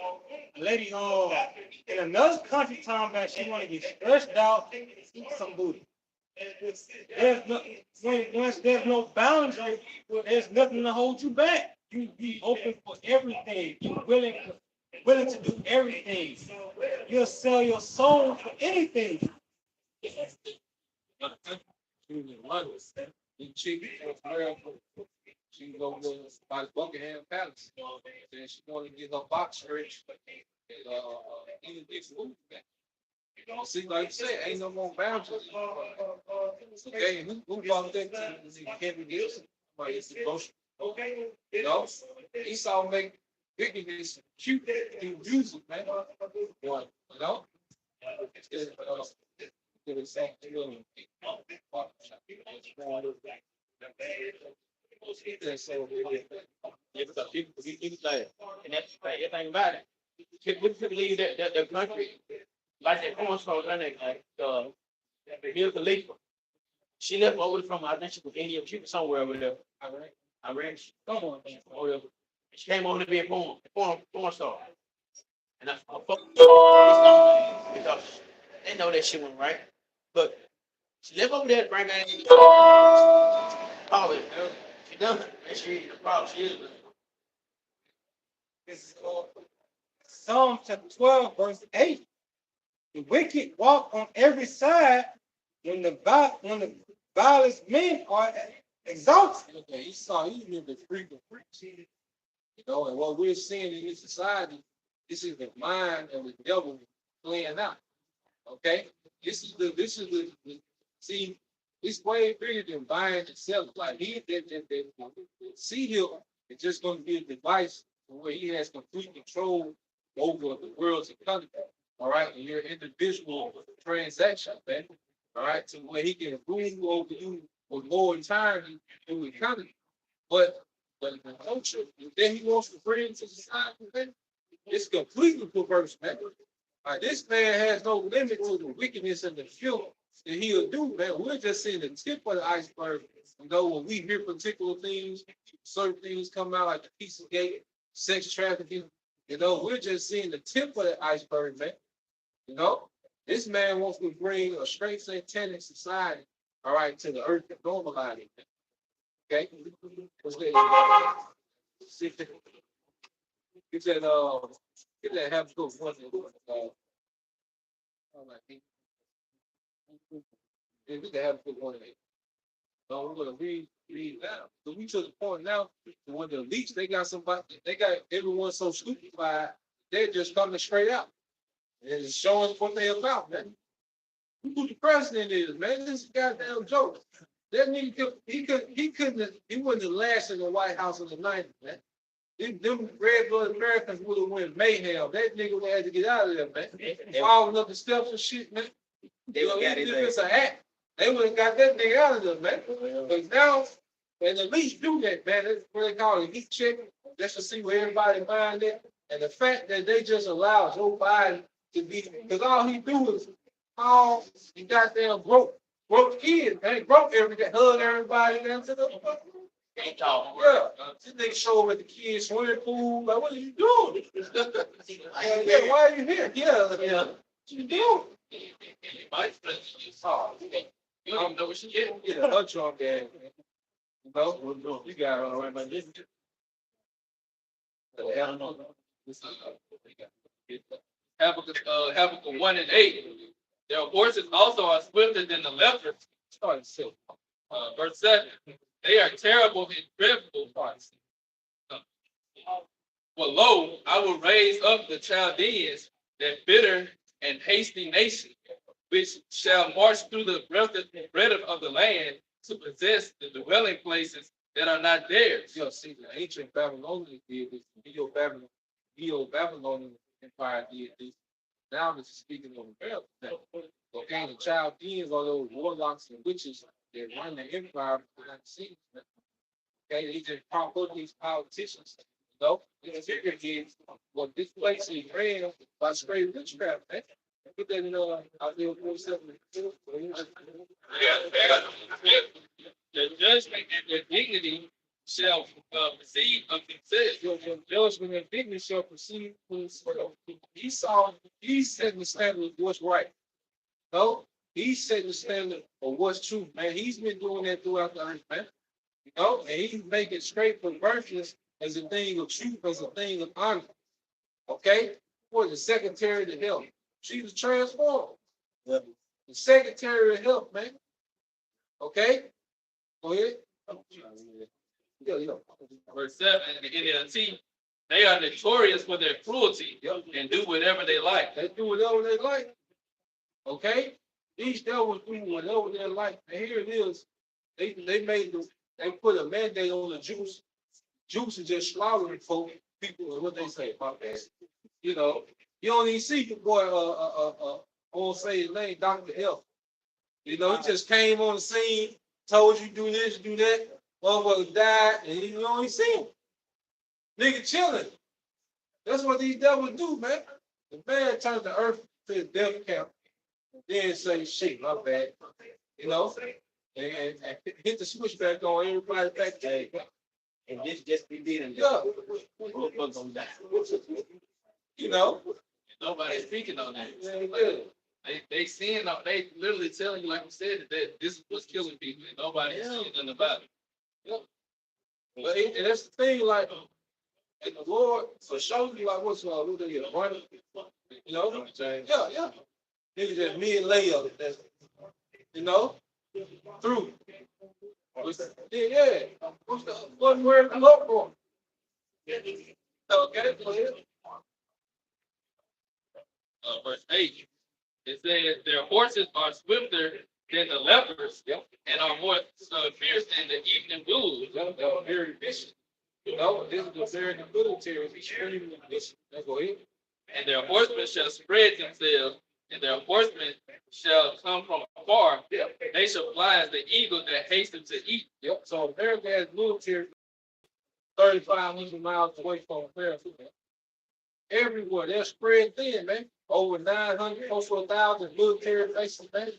A lady, in another country, talking about she want to get stretched out, eat some booty. There's no, once there's no boundary, well, there's nothing to hold you back. You be open for everything. You're willing to do everything. You'll sell your soul for anything. She go by the Buckingham Palace. Then she want to get her box stretched and eat a big food. See, like you said, ain't no more boundaries. Okay, who bought that to Kevin Gibson? But it's the motion. You know, Esau make wickedness cute through music, man. You know? And that's everything about it. Would you believe that the country, like that porn star, Mia Khalifa, she left over from, I think she was India, she was somewhere over there. Iran, she come on, man, over there. She came over to be a porn star. And I fucked because they know that shit went right. But she left over there to bring her in. Oh, she done. And she the problem she is. This is called Psalm chapter 12, verse 8. The wicked walk on every side when the vilest men are exalted. Okay, Esau, he lived a freedom preach. You know, and what we're seeing in this society, this is the mind of the devil playing out. Okay, this is the see, it's way bigger than buying and selling. Like that see him, it's just going to be a device where he has complete control over the world's economy. All right, and your individual transaction, man. All right, to where he can rule over you for more entirely through economy. But the culture that he wants to bring into society, man, it's completely perverse, man. This man has no limit to the wickedness and the filth that he'll do, man. We're just seeing the tip of the iceberg. You know, when we hear particular things, certain things come out like the Pizzagate, sex trafficking, you know, we're just seeing the tip of the iceberg, man. You know, this man wants to bring a straight satanic society, all right, to the earth and normalize it. Okay? What's that? Get that half go one. We can have a good one. So we're gonna read now. So we to the point now when the elites they got everyone so stupefied, they're just coming straight out. And it's showing what they about, man. Who the president is, man? This is a goddamn joke. That nigga he wouldn't have lasted in the White House in the 90s, man. Them red blood Americans would have went mayhem. That nigga would have had to get out of there, man. Falling up the steps and shit, man. They would have it's an act. They would have got that nigga out of there, man. But now, and at least do that, man. That's what they call it. Heat check. Just to see where everybody mind it. And the fact that they just allow Joe Biden to be, because all he do is call and goddamn broke kids, man. Broke everything, hug everybody down to the yeah. This nigga show up at the kids' swimming pool. Like, what are you doing? Yeah, why are you here? Yeah. What you doing? Oh, you don't know what she did. Yeah, her drunk ass. You know, you got her all right, man. Habakkuk 1 and 8. Their horses also are swifter than the leopards. Started silk. Verse 7. They are terrible and dreadful parts. For lo, I will raise up the Chaldeans, that bitter and hasty nation, which shall march through the breadth of the land to possess the dwelling places that are not theirs. You know, see, the ancient Babylonians did this. Neo-Babylonian Empire did this. Now this is speaking of America. Okay, the Chaldeans are those warlocks and witches that run the empire behind the scenes. Okay, they just pop up these politicians. You know, the figure is what this place is ran by straight witchcraft, man. Put that in Isaiah 47. The judgment and the dignity shall proceed of themselves. Your judgment and dignity shall proceed from himself. He's setting the standard of what's right. No, he's setting the standard of what's true, man. He's been doing that throughout the earth, man. You know, and he's making straight perversions as a thing of truth, as a thing of honor. Okay? For the Secretary of Health. She was transformed. The Secretary of Health, man. Okay? Go ahead. Yeah. Verse 7 in the NLT, they are notorious for their cruelty and do whatever they like. They do whatever they like. Okay? These devils do whatever they like. And here it is. They put a mandate on the Jews. Jews are just slaughtering folk. People, what they say about that. You know, you don't even see your boy, I won't say his name, Dr. Health. You know, he just came on the scene, told you do this, do that. Motherfucker died, and you don't even see him. Nigga chilling. That's what these devils do, man. The man turns the earth to a death camp, and then say, shit, my bad. You know, and hit the switch back on everybody back there. And this just be did. Yeah. You know, Nobody's speaking on that. yeah. They seeing, they literally telling you, like we said, that this is what's killing people, and nobody's saying nothing about it. But and that's the thing, like, and the Lord for showing you like what's who they are running, you know? Yeah. Niggas just mid layup, that's, you know, through. Yeah. What's the one word come up for? Okay, go ahead. Verse 8, it says, their horses are swifter than the leopards, and are more fierce than the evening wolves. They are very efficient. You know, this is the American military. It's extremely efficient. Go ahead. And their horsemen shall spread themselves, and their horsemen shall come from afar. They shall fly as the eagle that hastens to eat. Yep. So America has military 3,500 miles away from America. Everywhere they're spread thin, man. Over 900, close to 1,000 military bases, man.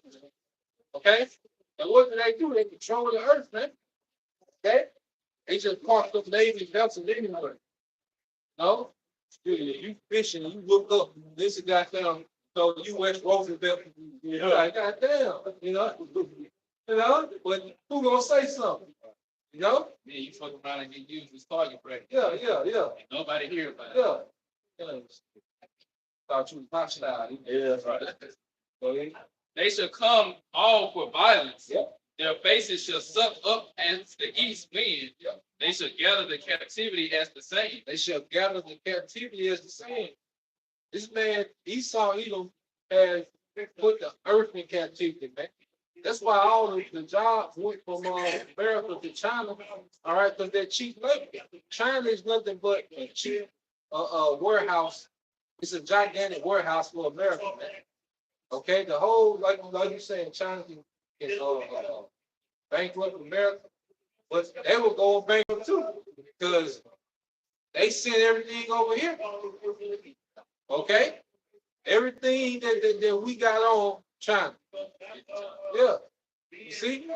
Okay. And what do? They control the earth, man. Okay. They just parked up Navy vessels anywhere. No. You fishing, you look up. This is goddamn. So U.S. Roosevelt. Like goddamn. You know. But who gonna say something? You know. Yeah, you fuck around and get used as target practice. Yeah. Nobody hear about it. Yeah. Thought you was hostile. Yeah, right. Go ahead. They shall come all for violence. Yep. Their faces shall suck up as the east wind. They shall gather the captivity as the same. They shall gather the captivity as the same. This man, Esau, Edom, has put the earth in captivity, man. That's why all the jobs went from America to China, all right, because they're cheap labor. China is nothing but a cheap warehouse. It's a gigantic warehouse for America, man. Okay, the whole, like you saying, China is bankrupt America, but they will go bankrupt too, because they send everything over here. Okay, everything that we got on China. Yeah, you see,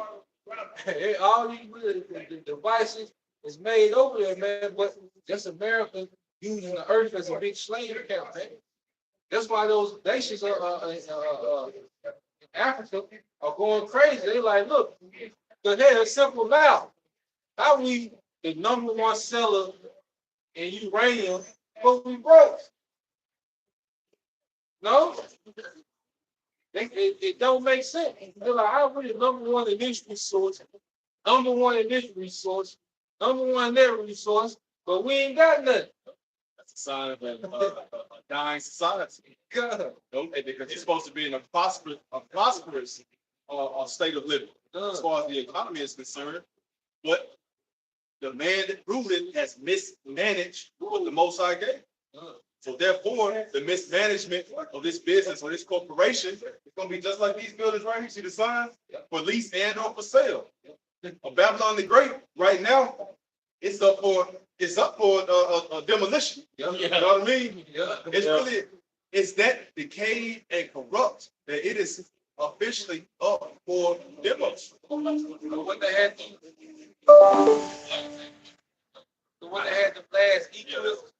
all these the devices is made over there, man. But that's America using the earth as a big slave camp, man. That's why those nations in Africa are going crazy. They like, look, the head is simple now. How we the number one seller in uranium, but we broke? No, it don't make sense. They're like, how we the number one initial source, number one in this resource, number one in that resource, but we ain't got nothing. That's a sign of a dying society. God. Because you're supposed to be in a prosperous state of living as far as the economy is concerned. But the man that ruled it has mismanaged what the Most High gave. So therefore, the mismanagement of this business or this corporation is going to be just like these buildings right here. See the signs for lease and or for sale. Babylon the Great right now, it's up for demolition. You know what I mean? It's that decayed and corrupt that it is officially up for demolition. What they had, the one that had the last eclipse,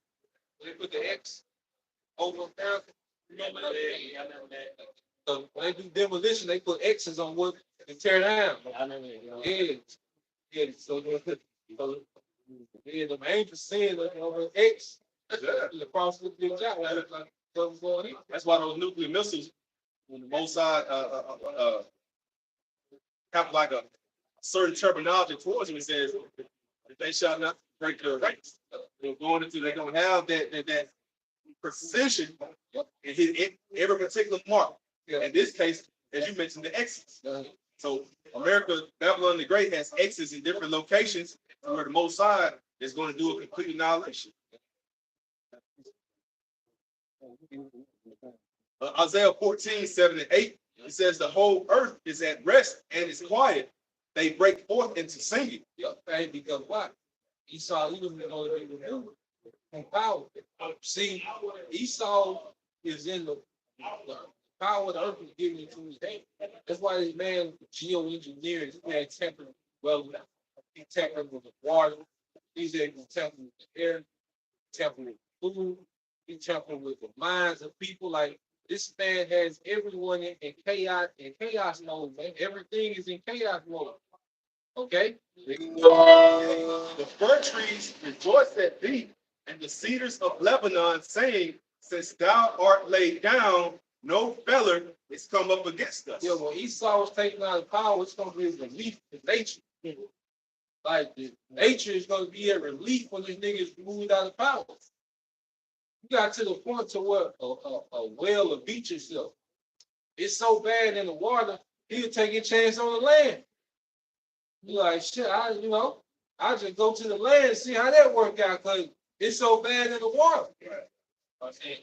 they put the X over America. Remember that? Yeah, I remember that. So when they do demolition, they put X's on what they tear down. I remember that. Yeah. So the angel said over X, the cross looked good job. Like what was going on. That's why those nuclear missiles, when the Most High have like a certain terminology towards them, it says that they shall not break their ranks. They're going to have that precision in every particular mark. In this case, as you mentioned, the X's. So America, Babylon the Great has X's in different locations where the Most High is going to do a complete annihilation. Isaiah 14:7-8, it says the whole earth is at rest and is quiet. They break forth into singing. Right? Because what? Esau, he was going to be renewed and power. See, Esau is in the power of the earth is given into his hand. That's why this man geoengineered, this man tempered well, he tempered with the water, he's able to temper with the air, temper with food, he tempered with the minds of people. Like this man has everyone in chaos mode, man. Everything is in chaos mode. Okay. The fir trees rejoice at thee, and the cedars of Lebanon, saying, since thou art laid down, no feller is come up against us. Yeah, when Esau was taking out of power, it's going to be a relief to nature. Like the nature is going to be a relief when this nigga is moved out of power. You got to the point to where a whale will beat yourself. It's so bad in the water, he'll take a chance on the land. You're like, shit, I just go to the land and see how that work out, because it's so bad in the water.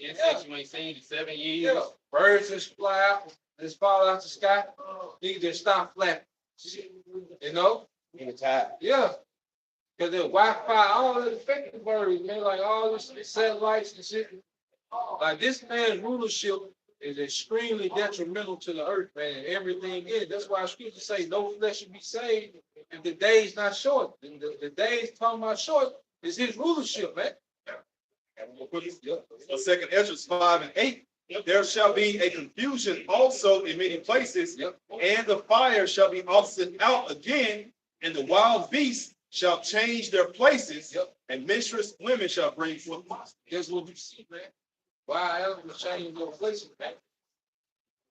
Insects you ain't seen in 7 years. Yeah. Birds just fly out, just fall out the sky. Niggas just stop flapping. You know? Yeah. Because the Wi-Fi, all of the fake birds, man, like all this satellites and shit. Like this man's rulership is extremely detrimental to the earth, man, and everything is. That's why scriptures say no flesh should be saved if the day's not short. And the days talking about short is his rulership, man. Second Ezra 5:8, there shall be a confusion also in many places, and the fire shall be offset out again, and the wild beasts shall change their places, and minstrous women shall bring forth. That's what you see, man. Why else change their places, man?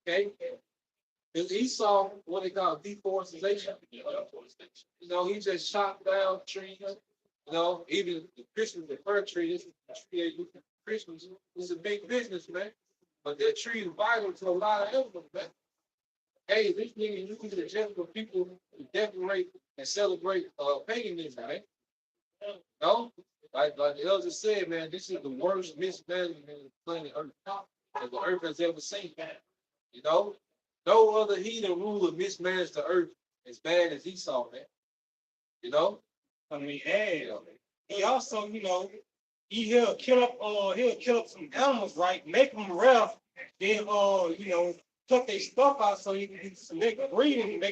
Okay? Because Esau, what they call deforestation. You know, he just chopped down trees. You know, even the Christmas, the fir tree, this tree Christmas is a big business, man. But that tree is vital to a lot of elements, man. Hey, this nigga uses it just for people to decorate and celebrate paganism, man. No? Like the elder said, man, this is the worst mismanagement of planet Earth that the earth has ever seen. You know? No other heathen ruler mismanaged the earth as bad as Esau, man. You know? I mean, and he also, he'll kill up some animals, right? Make them rough, then cut their stuff out so he can make breeding,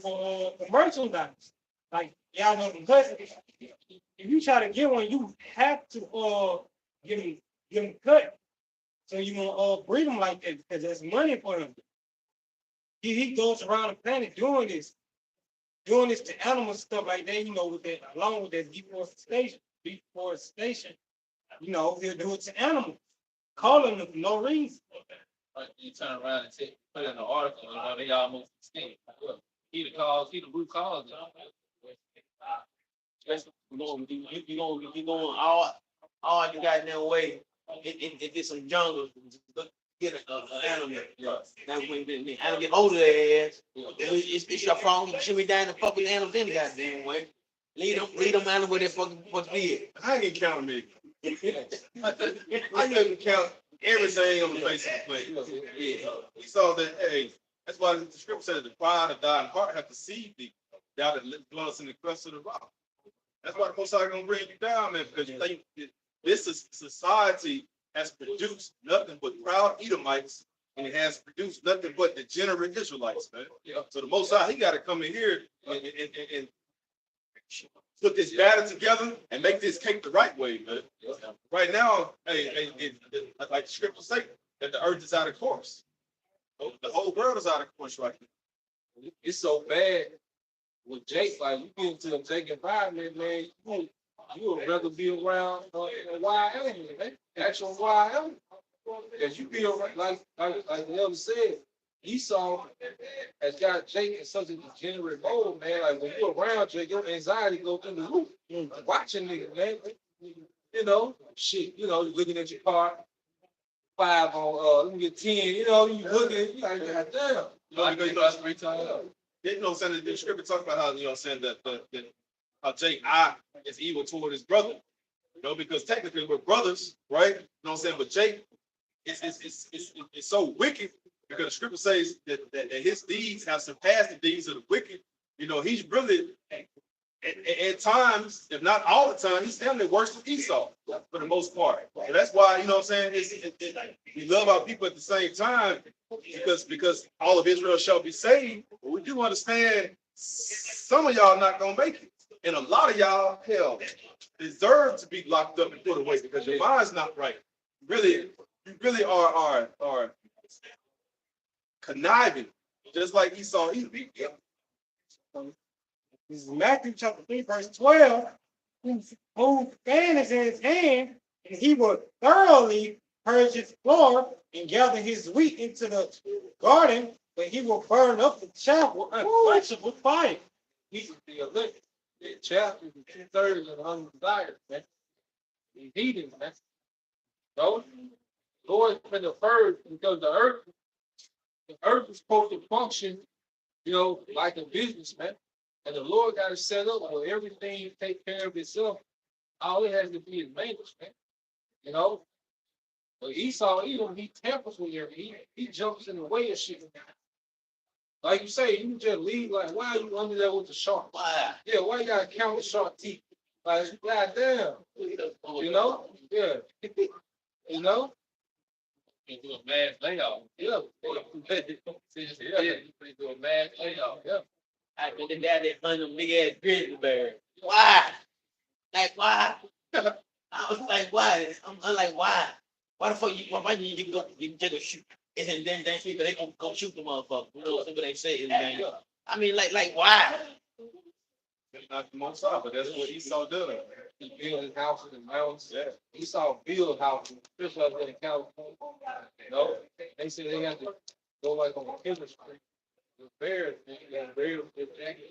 for merchandise. Like y'all know the lesson. If you try to get one, you have to get them cut. So you want breed them like that because there's money for them. He goes around the planet doing this to animals, stuff like that, with that, along with that deforestation, he'll do it to animals, calling them for no reason. You turn around and put in an article, they almost extinct. he the cause, he the root cause. You going all the goddamn way. It did some jungle. Get an animal. Now when the animal get older, their ass. It's your fault. You should be down and fuck with the animals in the goddamn way. Lead them animals where they fucking supposed to be. I ain't even count me. I never count everything on the face of the place. Yeah. We saw that, hey, that's why the scripture says the pride of thine heart have deceived thee. Thou that dwellest in the crest of the rock. That's why the Most High gonna bring you down, man, because you think that society has produced nothing but proud Edomites, and it has produced nothing but degenerate Israelites, man. So the Most High, he got to come in here and put this batter together and make this cake the right way, man. Right now, like the scripture say, that the earth is out of course. The whole world is out of course right now. It's so bad with Jake. Like you get into a Jake environment, man. You would rather be around a wild element, man. Actual wild element. As you be around, like the elder said, Esau has got Jake in such a degenerate mode, man. Like when you're around Jake, your anxiety goes through the roof. Watching niggas, man. You know, shit. You know, looking at your car. 5 on, let me get 10. You know, you looking, you like, goddamn. Because 3 times. You know, saying the scripture talk about how, you know, saying that how Jake is evil toward his brother. You know, because technically we're brothers, right? You know what I'm saying? But Jake it's so wicked because the scripture says that his deeds have surpassed the deeds of the wicked. You know, he's really at times, if not all the time, he's definitely worse than Esau for the most part. So that's why, you know what I'm saying, we love our people at the same time because all of Israel shall be saved. But we do understand some of y'all not gonna make it. And a lot of y'all, hell, deserve to be locked up and put away because your mind's not right. You really are conniving, just like Esau. This is Matthew chapter 3, verse 12. Whose fan is in his hand, and he will thoroughly purge his floor and gather his wheat into the garden, but he will burn up the chaff with fire. He would be a lick. The chaff is 2/3 of the undesired, man. He's heating, man. So, Lord's been deferred because the earth is supposed to function, you know, like a business, man. And the Lord got it set up where everything take care of itself. All it has to be is maintenance, man. You know? But Esau, he tampers with everything. He jumps in the way of shit. Like you say, you just leave, like, why are you under there with the shark? Why? Yeah, why you gotta count the shark teeth? Like, goddamn. You know? Yeah. You know? You do a mass layoff. Yeah. You do a mass layoff. Yeah. I could have got that on them big ass grizzly bear. Why? Like why? I was like, why? I'm like, why? Why the fuck why you can take a shoot? And then people they gonna go shoot the motherfucker. You know what they say is I mean like why? That's not the Most High, but that's what Esau does. He built his house in the mountains. Yeah. Esau build houses, especially up there in California. You know? They said they had to go like on a killer street. The bears,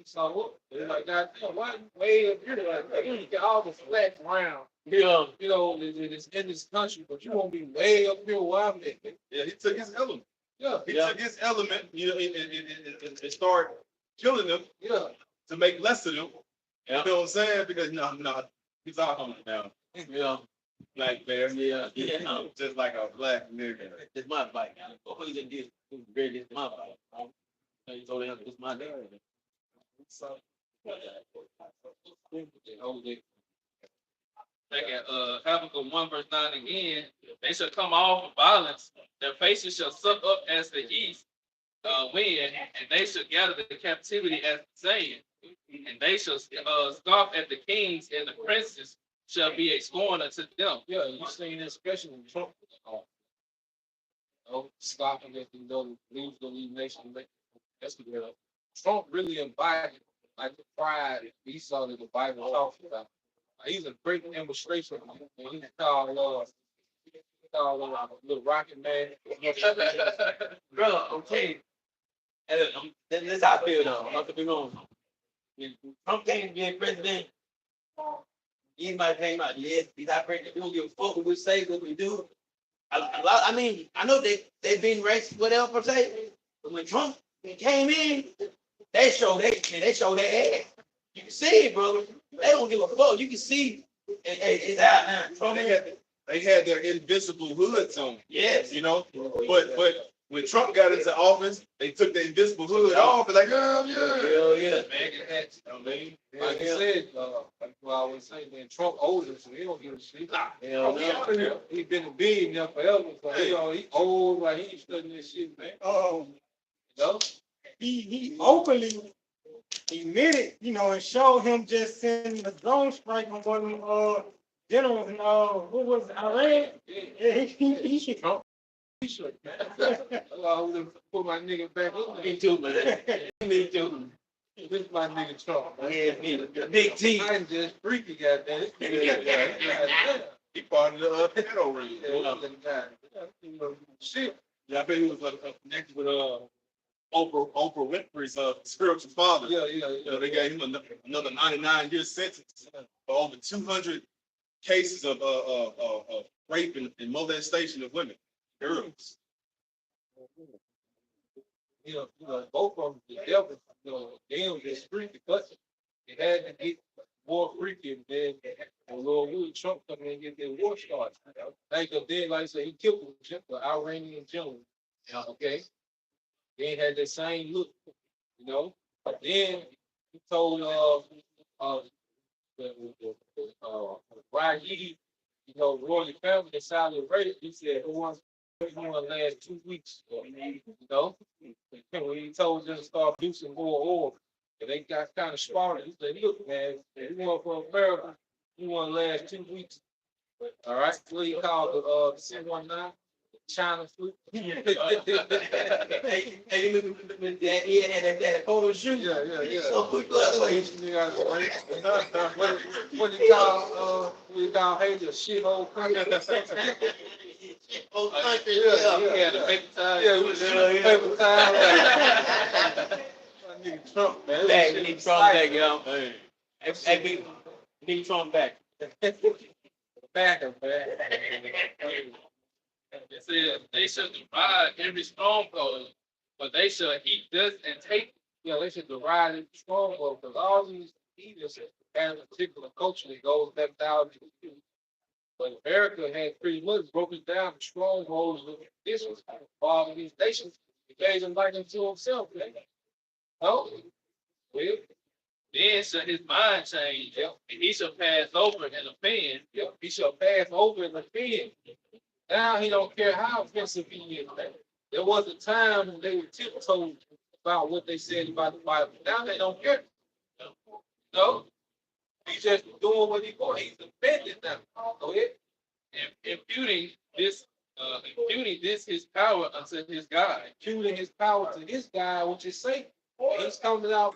Esau look. They're like, goddamn, why you way up here? Like, you get all this flat ground. Yeah. You know, it's in this country, but you won't be way up here where I'm at. Yeah, he took his element. Yeah. He took his element, you know, and started killing them Yeah. to make less of them. Yeah. You know what I'm saying? Because no, he's out on it now. Yeah. Black bear. Yeah. Just like a black nigga. It's my bike. What you gonna do? It's my bike. You told him it's my dad. Back at Habakkuk 1 verse 9 again, they shall come off of violence, their faces shall suck up as the east wind, and they shall gather the captivity as the sand, and they shall scoff at the kings, and the princes shall be a scorn unto them. Yeah, you seen that especially when Trump was scoffing at the leave nation. That's what Trump really embodied like the pride Esau that the Bible talks about. He's a great demonstration. He's called little rocket man. Bro, okay. And this how I feel though. Not to be wrong. When Trump came to be president, he might came out, yes, he's our president. We don't give a fuck what we say, what we do. I mean, I know they've been racist, whatever per se, but when Trump came in, they showed their ass. You can see it, brother. They don't give a fuck. You can see it's out now. Trump, They had their invisible hoods on, yes. you know. But when Trump got into office, they took the invisible hood off and like, oh yeah. Hell yeah. Mega hats, you know what I mean? Like you said, like what I always say, man, Trump older, so he don't give a shit. Hell no. He been a billionaire forever, so he old, like he ain't studying this shit, man. You know? He openly admitted, you know, and showed him just sending a drone strike on one of them generals in who was it, Iran? Yeah, he Trump t-shirt, man. I would put my nigga back in Me too, man. Me too. This is my nigga Trump, man. Yeah, me. Big T. I ain't just freaky, goddamn. He part of the pedo ring. Shit. Yeah, I bet he was connected with Oprah Winfrey's spiritual father. Yeah. You know, they gave him another 99-year sentence for over 200 cases of rape and molestation of women, girls. You know, both of them, the devil, you know, damn, just freaky, but it had to get more freaky, and then Lord Willie Trump come in and get their war started. Like then, like I said, he killed the Iranian general. Yeah, okay. They had the same look, you know. But then he told Raheem, you know, royal family in Saudi Arabia, he said, who wants to last 2 weeks? You know, when he told them to start producing more oil, and they got kind of smart. He said, look, man, if you want for America, you want to last 2 weeks. All right, what he called the C-19, China flu. Hey, look, he had that photo shoot. Yeah. So quick, look, What do you call Haley, a shithole country? Oh, country, Yeah, the paper towel. Yeah, we shoot paper towel. My nigga Trump, man. Back, we need Trump back, yo. Hey, we need Trump back. Back up, man. They said they should divide every stronghold, but they should heap this and take. Yeah, they should divide it stronghold because all these leaders have a particular culture that goes back thousands of years. But America had pretty much broken down the strongholds of this was all of these nations. He gave them like into himself. Man. Oh, well, Then shall his mind change, and he shall pass over in offend. yeah, he shall pass over in the field. Now he don't care how offensive he is. Man. There was a time when they were tiptoeing about what they said about the Bible. Now they don't care. No, he's just doing what he's doing. He's offended now. Go ahead. And imputing this his power unto his God. Imputing his power to his God, which is Satan. And he's coming out.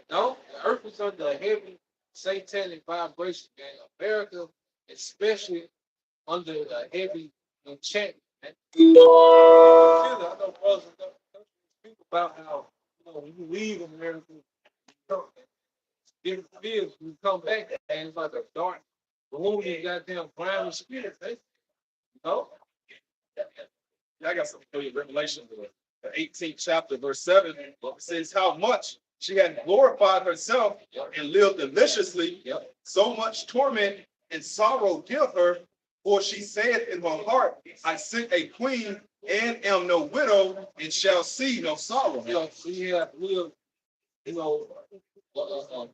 No, the earth is under a heavy satanic vibration, man. America, especially under a heavy enchantment. Man. I know brothers speak about how when you leave America, different fields, you come back and it's like a dark, gloomy, goddamn brown spirit, man. You know? Yeah, I got something for you. Revelation, the 18th chapter, verse 7. It says how much she had glorified herself and lived deliciously. Yep. So much torment and sorrow give her, for she said in her heart, I sit a queen and am no widow and shall see no sorrow. You know, so you have to live, you know,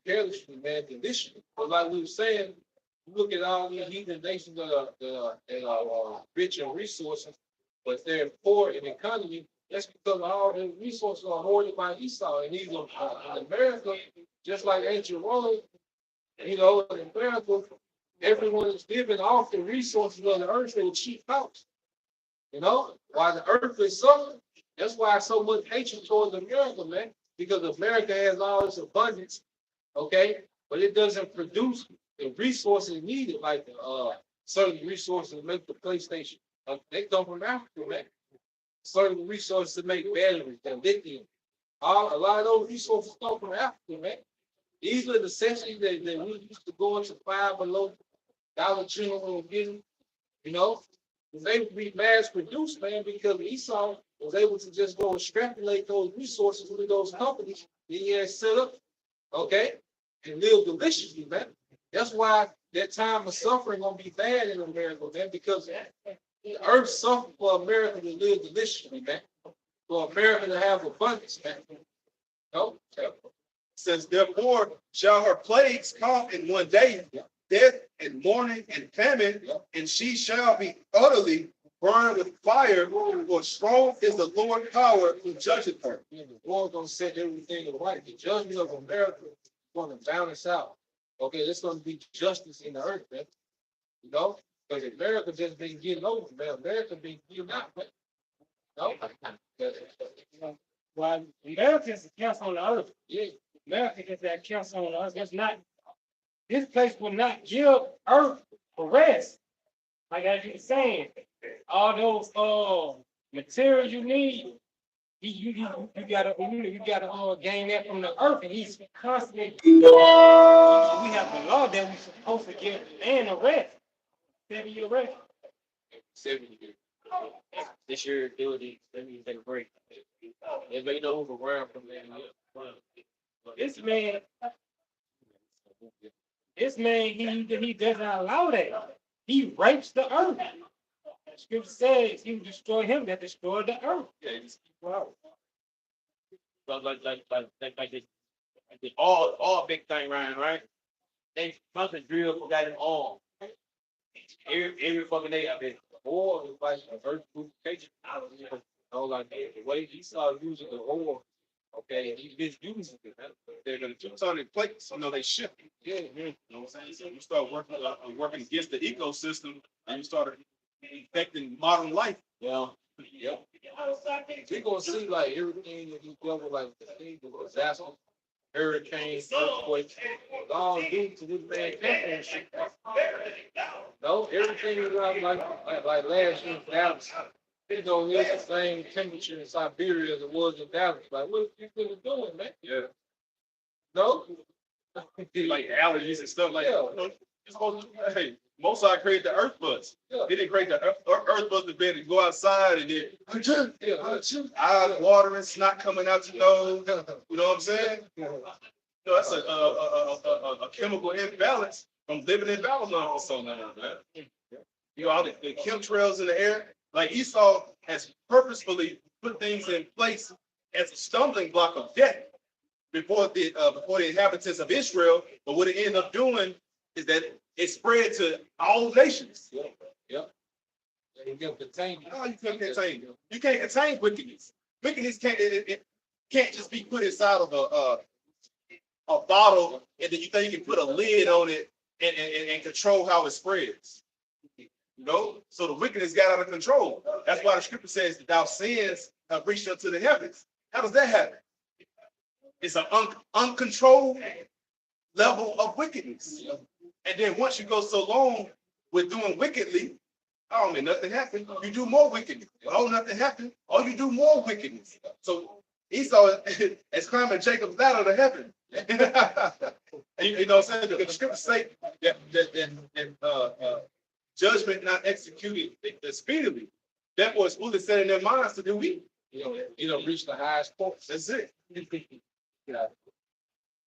carelessly, man, condition. But like we were saying, you look at all these heathen nations that are rich in resources, but they're poor in economy. That's because all the resources are hoarded by Esau. And even in America, just like ancient Rome, you know, in America, everyone is living off the resources of the earth in a cheap house. You know, while the earth is suffering, that's why so much hatred towards America, man. Because America has all this abundance, okay, but it doesn't produce the resources needed, like certain resources to make the PlayStation. They come from Africa, man. certain resources to make batteries, the lithium. A lot of those resources come from Africa, man. These are the necessities that we used to go into $5 below Dollar General and get them, you know. Was able to be mass produced, man, because Esau was able to just go extrapolate those resources with those companies that he had set up, okay, and live deliciously, man. That's why that time of suffering gonna be bad in America, man, because the earth suffered for America to live deliciously, man. For America to have abundance, man. No? Says, therefore shall her plagues come in one day, death and mourning and famine, and she shall be utterly burned with fire, for strong is the Lord power who judgeth her. The Lord gonna set everything right. The judgment of America is gonna balance out. Okay, there's gonna be justice in the earth, man. You know, because America just been getting over, man. America been getting out, man. No? Well, Americans counts on the earth. Yeah. America is that counts on us. That's not, this place will not give earth a rest. Like I was saying, all those materials you need, you gotta gain that from the earth, and he's constantly. We have the law that we're supposed to give man a rest. 7-year rest. 7 years. This year, do it. Let me take a break. Everybody know who's around from there. This man, he doesn't allow that. He rapes the earth. The scripture says he will destroy him that destroyed the earth. Wow. So like this all big thing, Ryan, right? They must have drilled for that all. Every fucking day I've been. Or it's like an earth purification. No, like the way Esau using the oil, okay, and he misusing it. They're gonna do something plates, they shift. Yeah, You know what I'm saying? So you start working against the ecosystem, and you start affecting modern life. yeah. We're gonna see like everything that you cover, like the things of disaster, hurricanes, earthquakes, all due to this man championship. No, everything is like last year's Dallas. It's the same temperature in Siberia as it was in Dallas. Like, what you really doing, man? Yeah. No? Like allergies and stuff like Yeah. that. You're supposed to, hey, Mozart created the earth buds. Yeah. He didn't create the earth buds to be able to go outside and then Yeah. water and snot coming out your nose. You know what I'm saying? That's a chemical imbalance from living in Babylon for so long, man. All the chemtrails in the air. Like Esau has purposefully put things in place as a stumbling block of death before the inhabitants of Israel. But what it ended up doing is that it spread to all nations. You can contain it. No, you can't contain it. You can't contain wickedness. Wickedness can't just be put inside of a bottle and then you think you can put a lid on it and control how it spreads. So the wickedness got out of control. That's why the scripture says that thou sins have reached up to the heavens. How does that happen? It's an uncontrolled level of wickedness. And then once you go so long with doing wickedly, oh man, nothing happened. You do more wickedness. Oh, nothing happened. Oh, you do more wickedness. So Esau is climbing Jacob's ladder to heaven. And you know what I'm saying? Because the scriptures say that judgment not executed speedily. Therefore, it's fully set in their minds to do evil. Reach the highest point. That's it.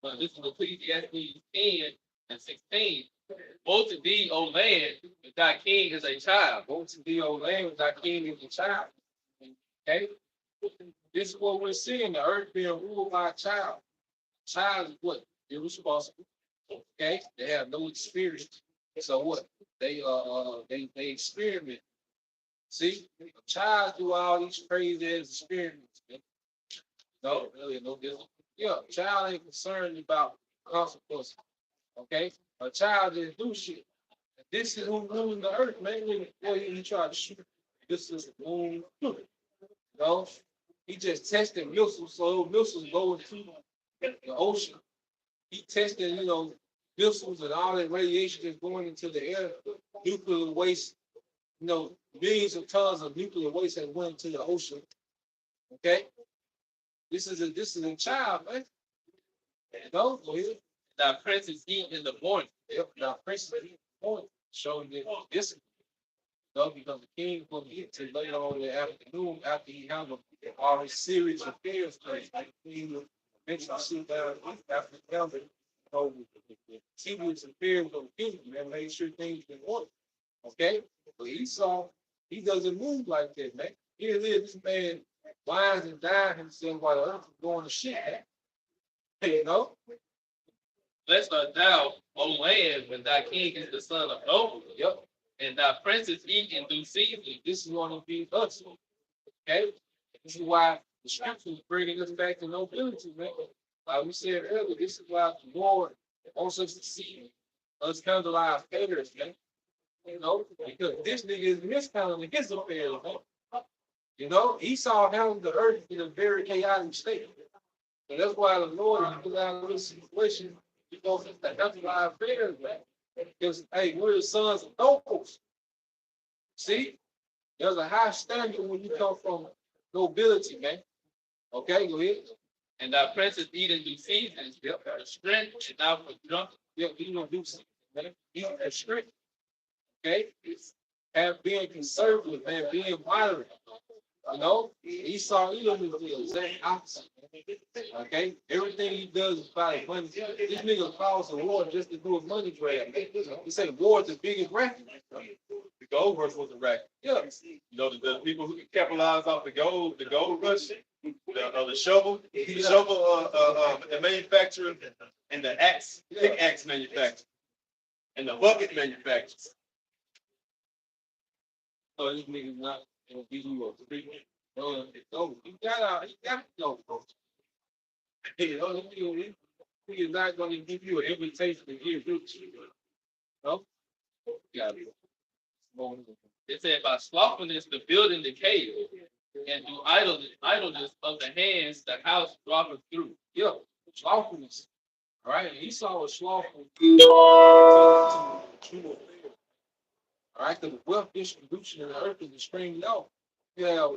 But this is Ecclesiastes 10 and 16. Both of thee, O land, thy king is a child. Both to thee, O land, thy king is a child. Okay? This is what we're seeing, the earth being ruled by a child. Child is what? Irresponsible. Okay? They have no experience. So what? They experiment. See? A child do all these crazy experiments. Man. No, really, no different. Yeah, a child ain't concerned about consequences. Okay? A child didn't do shit. This is who ruling the earth, man. Boy, you try to shoot. This is the moon. He just tested missiles, so missiles go into the ocean. He tested, missiles and all that radiation that's going into the air, nuclear waste, millions of tons of nuclear waste that went into the ocean. Okay, this is a child, man. Go ahead. That princess eat in the morning. Yep. Now, Prince point showing that this, because the king will get to later on in the afternoon after he handled all his series of affairs. The king will eventually sit down after the elder. Serious affairs of the kingdom and make sure things been ordered. Okay, but Esau, he doesn't move like that, man. Here it is, this man wines and dine himself while the earth is going to shit, man. You know? Blessed art thou, O land, when thy king is the son of noble. Yep. And thy princes eat in due season. This is going to be us. Okay? This is why the scripture is bringing us back to nobility, man. Like we said earlier, this is why the Lord wants us to see us handle our affairs, man. You know, because this nigga is mishandling his affairs, man. You know, Esau handled the earth in a very chaotic state. And that's why the Lord is put out of this situation. You know, that's why our affairs, man. Because, hey, we're the sons of nobles. See? There's a high standard when you come from nobility, man. Okay, go ahead. And thy princes eat in due season. Yep. For strength and not for drunk. Yep, you don't do something, man. Eat a strength. Okay? And being conservative, man, being moderate. You know, Esau, he doesn't do the exact opposite. Okay, everything he does is about money. This nigga calls the war just to do a money grab. He say war is the biggest racket. The gold rush was a racket. Yeah, You know, the people who can capitalize off the gold rush, the shovel, the manufacturer, and the pickaxe manufacturer, and the bucket manufacturer. so this nigga's not gonna give you a free. He got to go. You know, he is not gonna give you an invitation to give you. No, got it. It said by slothfulness the building decayed, and through idleness of the hands the house droppeth through. Yeah, slothfulness. All right, Esau was slothful. All right, because the wealth distribution in the earth is extremely low. You have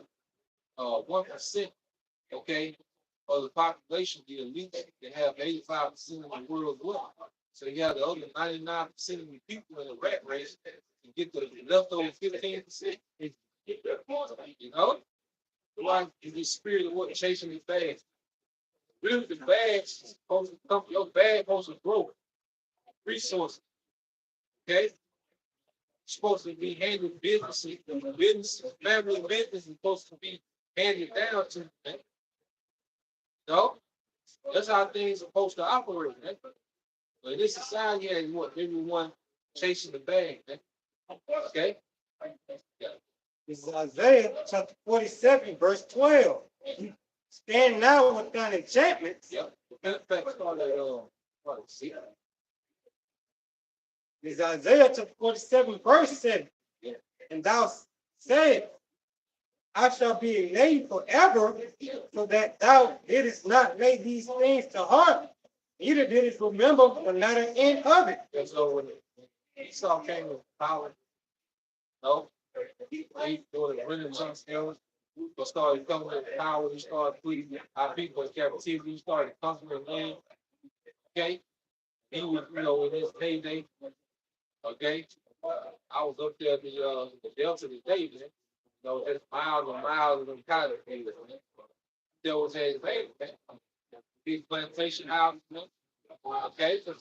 1%, okay, of the population, the elite, they have 85% of the world's wealth. So you have the other 99% of the people in the rat race to get the leftover 15%. You know? Why is the spirit of what chasing the bags? Really, the bags supposed to come, your bag supposed to grow. Resources. Okay? Supposed to be handled businesses, family business is supposed to be handed down to them. No, that's how things are supposed to operate, man. But this society has what everyone chasing the bag, man. Okay. Yeah. This is Isaiah chapter 47, verse 12. Stand now without enchantments. Yeah. In fact, start at see. This is Isaiah chapter 47, verse 7. Yeah. And thou said, I shall be a name forever, so that thou didst not lay these things to heart, neither didst remember the latter end of it. And so when Esau came to power, no, he doing the Renaissance era. People started coming to power. He started putting our people in captivity. He started conquering land. Okay, he was, in his heyday. Okay, I was up there at the Delta today, man. Just miles and miles of them cotton fields, man. There was a big plantation house, man. Okay, so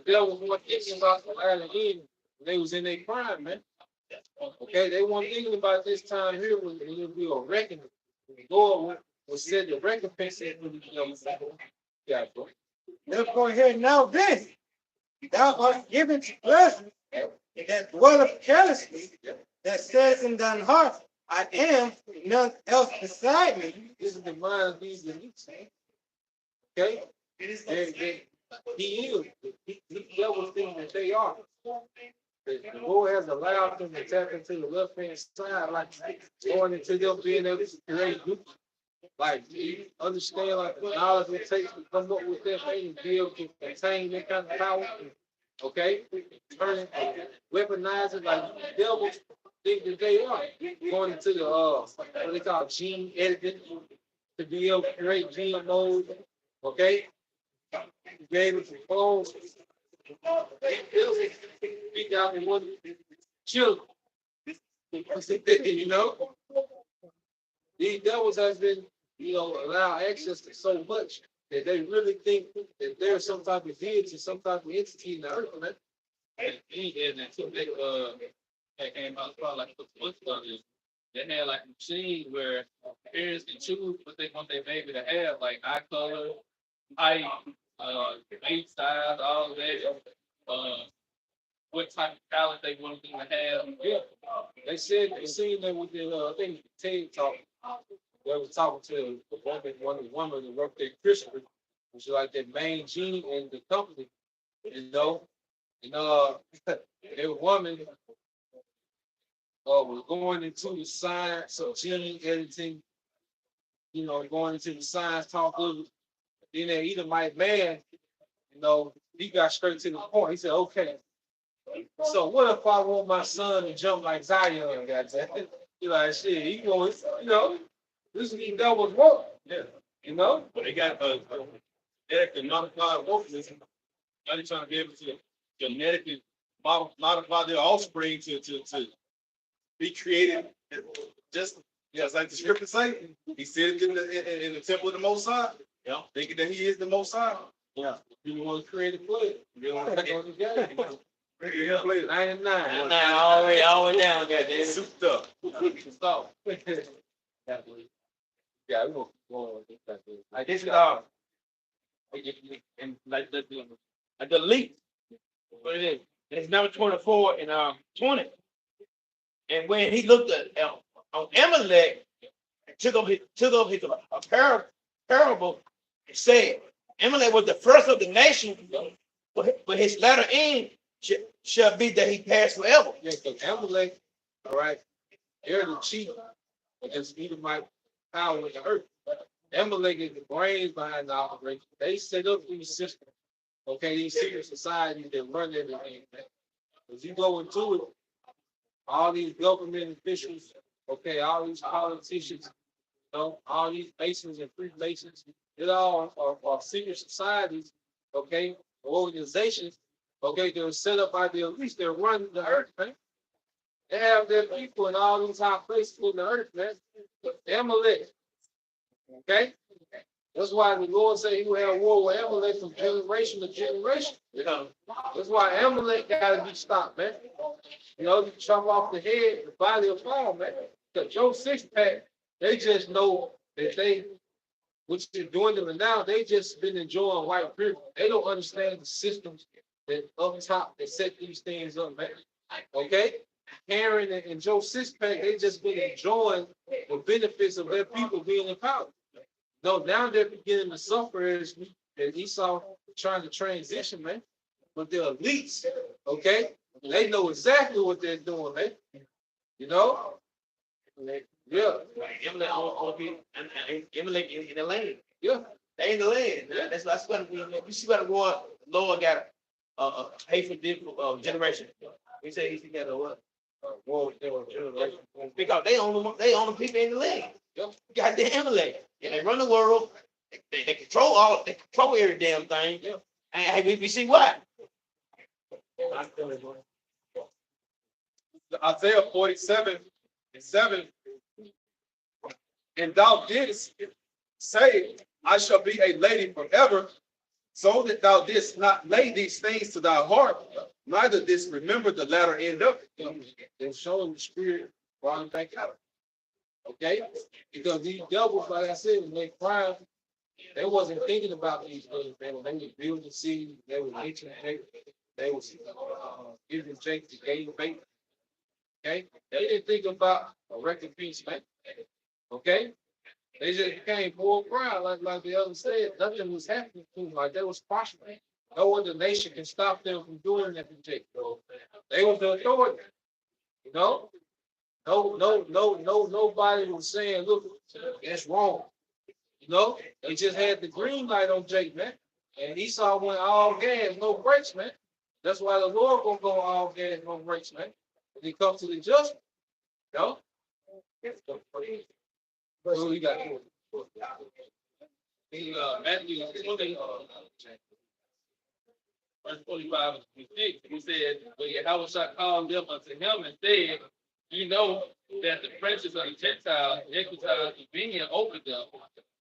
there was one thinking about the island in when they was in their prime, man. Okay, they weren't thinking about this time here when it would be a reckoning. The Lord was said the recompense for the yeah, bro. Let's go ahead now. This thou art given to pleasure that dwelleth carelessly, that says in thine heart, I am none else beside me. This is the mind of these elites. Okay? He is. He devils think that they are. The Lord has allowed them to tap into the left hand side, like going into them being able to create groups. Like, you understand, like, the knowledge it takes to come up with that thing and be able to contain that kind of power. Okay? Turn it, weaponize it like devils. think that they are going into the what they call gene editing to be able to create GMOs. Okay, be able to clone 3,001 children. You know, these devils has been, allowed access to so much that they really think that there's some type of deity, some type of entity in the earth, man. And until they came out probably like a month ago, they had like a machine where parents can choose what they want their baby to have, like eye color, height, face size, all of that. What type of talent they want them to have. Yeah, they said they seen that with the I think TED talk. They was talking to one woman that worked at Christian, which is like their main gene in the company, you know. And their woman was going into the science of gene editing, going into the science talk of it. Then that Edomite man, he got straight to the point. He said, okay, so what if I want my son to jump like Zion, goddamn? You like shit, he going, this is what that was what. Yeah. But they got genetically modified organism. Now they're trying to be able to genetically modify their offspring to be created. Just like the scripture say, he said in the temple of the Most High. Yeah, thinking that he is the Most High. Yeah, you want to create a play. You want to go together. Yeah, play 99. Always down, goddamn. souped up. Stop. Yeah, we gonna go on with this. Like this is and like the leap. What it is? It's number 24 and 20. And when he looked at on Amalek, took up his parable and said, Amalek was the first of the nation, but his latter end shall be that he passed forever. Yeah, because Amalek, all right, they're the chief against Edomite power in the earth. Amalek is the brains behind the operation. They set up these systems, okay, these secret societies that run everything. As you go into it, all these government officials, okay, all these politicians, all these Masons and Freemasons, it all are secret societies, okay, organizations, okay, they're set up by the elites, they're running the earth, man. They have their people in all these high places in the earth, man. Amalek, okay? That's why the Lord said he will have war with Amalek from generation to generation. That's why Amalek got to be stopped, man. You chop off the head, the body will fall, man. Because Joe Six-Pack, they just know that what you're doing to them now, they just been enjoying white privilege. They don't understand the systems that up top that set these things up, man. Okay? Karen and Joe Sixpack, they just been enjoying the benefits of their people being in power. No, now they're beginning to suffer as Esau trying to transition, man. But the elites, okay, they know exactly what they're doing, man. Yeah. Amalek in the land. Yeah. They in the land. Yeah. That's what we see what the Lord got a hateful generation. We say he got a what? Generation. Because they own the people in the land. Yep. Goddamn Amalek. Yeah, they run the world. They control every damn thing. Yeah. And we see why. Isaiah 47:7. And thou didst say, I shall be a lady forever, so that thou didst not lay these things to thy heart, neither didst remember the latter end of it. They're showing the spirit brought back out. Okay? Because these devils, like I said, when they cried, they wasn't thinking about these things. They were building seeds, they were nature, they was giving Jake the game bait. Okay? They didn't think about a record piece, man. Okay? They just became more proud, like the other said. Nothing was happening to them. Like they was prospering. No other nation can stop them from doing that to Jake. They was the authority. No, nobody was saying, look, that's wrong. They just had the green light on Jake, man. And Esau went all gas, no brakes, man. That's why the Lord gonna go all gas, no brakes, man. When he comes to the judgment. No? What we got? Matthew 20, verse 45 and 26, he said, "But Yahweh shall call them unto him and said, you know that the princes of the Gentiles exercise dominion over them,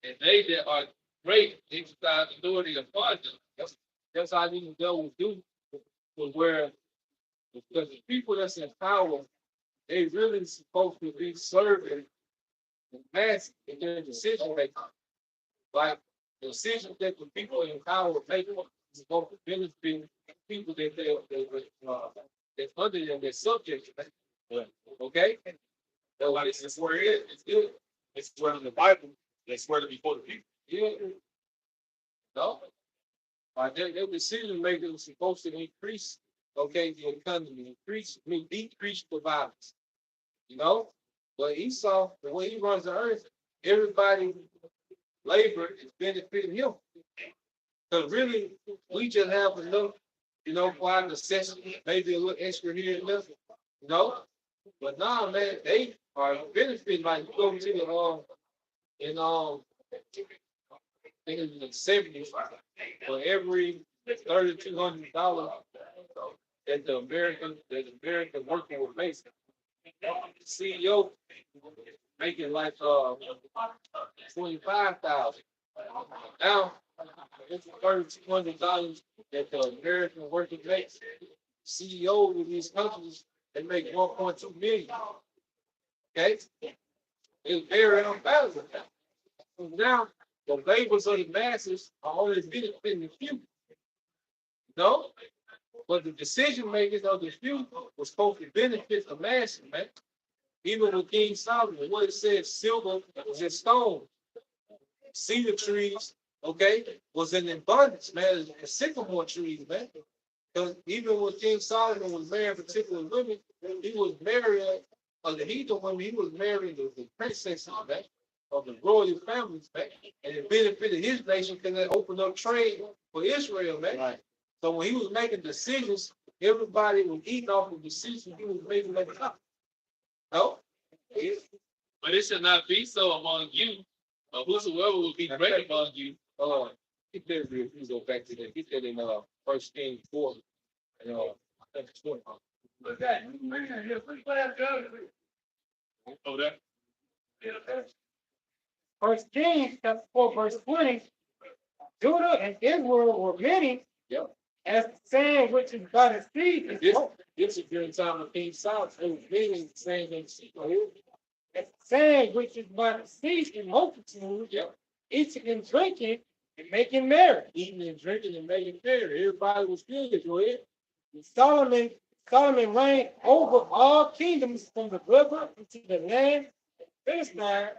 and they that are great exercise authority upon them." That's how these devils do. Was where because the people that's in power, they really supposed to be serving the mass in their decision making. Like the decisions that the people in power make is supposed to benefit people that's under them, their subjects. Okay? So Like, it's where it is. It's good. It's where in the Bible, they swear to be for the people. yeah. No? Like their decision making was supposed to increase, okay, the economy, decrease the violence. You know? But Esau, the way he runs the earth, everybody labor is benefiting him. Because really, we just have enough, for our necessity, maybe a little extra here and there, But nah, man, they are benefiting. Like you go to the I think it was the 70s, for every $3,200 that the American worker was making. The CEO making like 25,000. Now it's $3,200 that the American worker makes. CEO of these companies, they make 1.2 million. Okay, it's very unbalanced. So now the labors of the masses are only benefiting the few. No, but the decision makers of the few was supposed to benefit the masses, man. Even with King Solomon, what it said, silver was in stone, cedar trees, okay, was in abundance, man. The sycamore trees, man. Because even when King Solomon was marrying particular women, he was marrying the heathen women, he was marrying the princesses, man, of the royal families, man. And it benefited his nation because it opened up trade for Israel, man. Right. So when he was making decisions, everybody was eating off the decisions he was making at the time. No? But it should not be so among you, or whosoever will be great among you. He said, if you go back to that, he said in 1 Kings 4, and I think it's 20. Oh, that. 1 Kings chapter 4, verse 20. Judah and Israel were many, Yep. as the sand which is by the sea is This is during the time of King Solomon. It was meaning the same thing. as the sand which is by the sea in multitude, Yep. eating and drinking and making merry. Eating and drinking and making merry. Everybody was good. Go ahead. And Solomon reigned over all kingdoms from the river to the land of Philistine.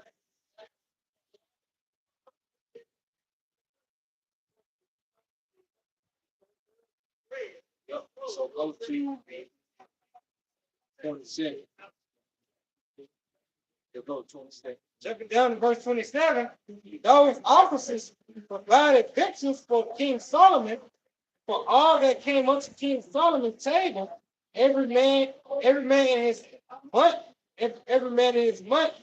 Yep. So go to 27. You go to 27. Jumping down to verse 27, those officers provided victuals for King Solomon, for all that came up to King Solomon's table, every man in his month, every man in his month,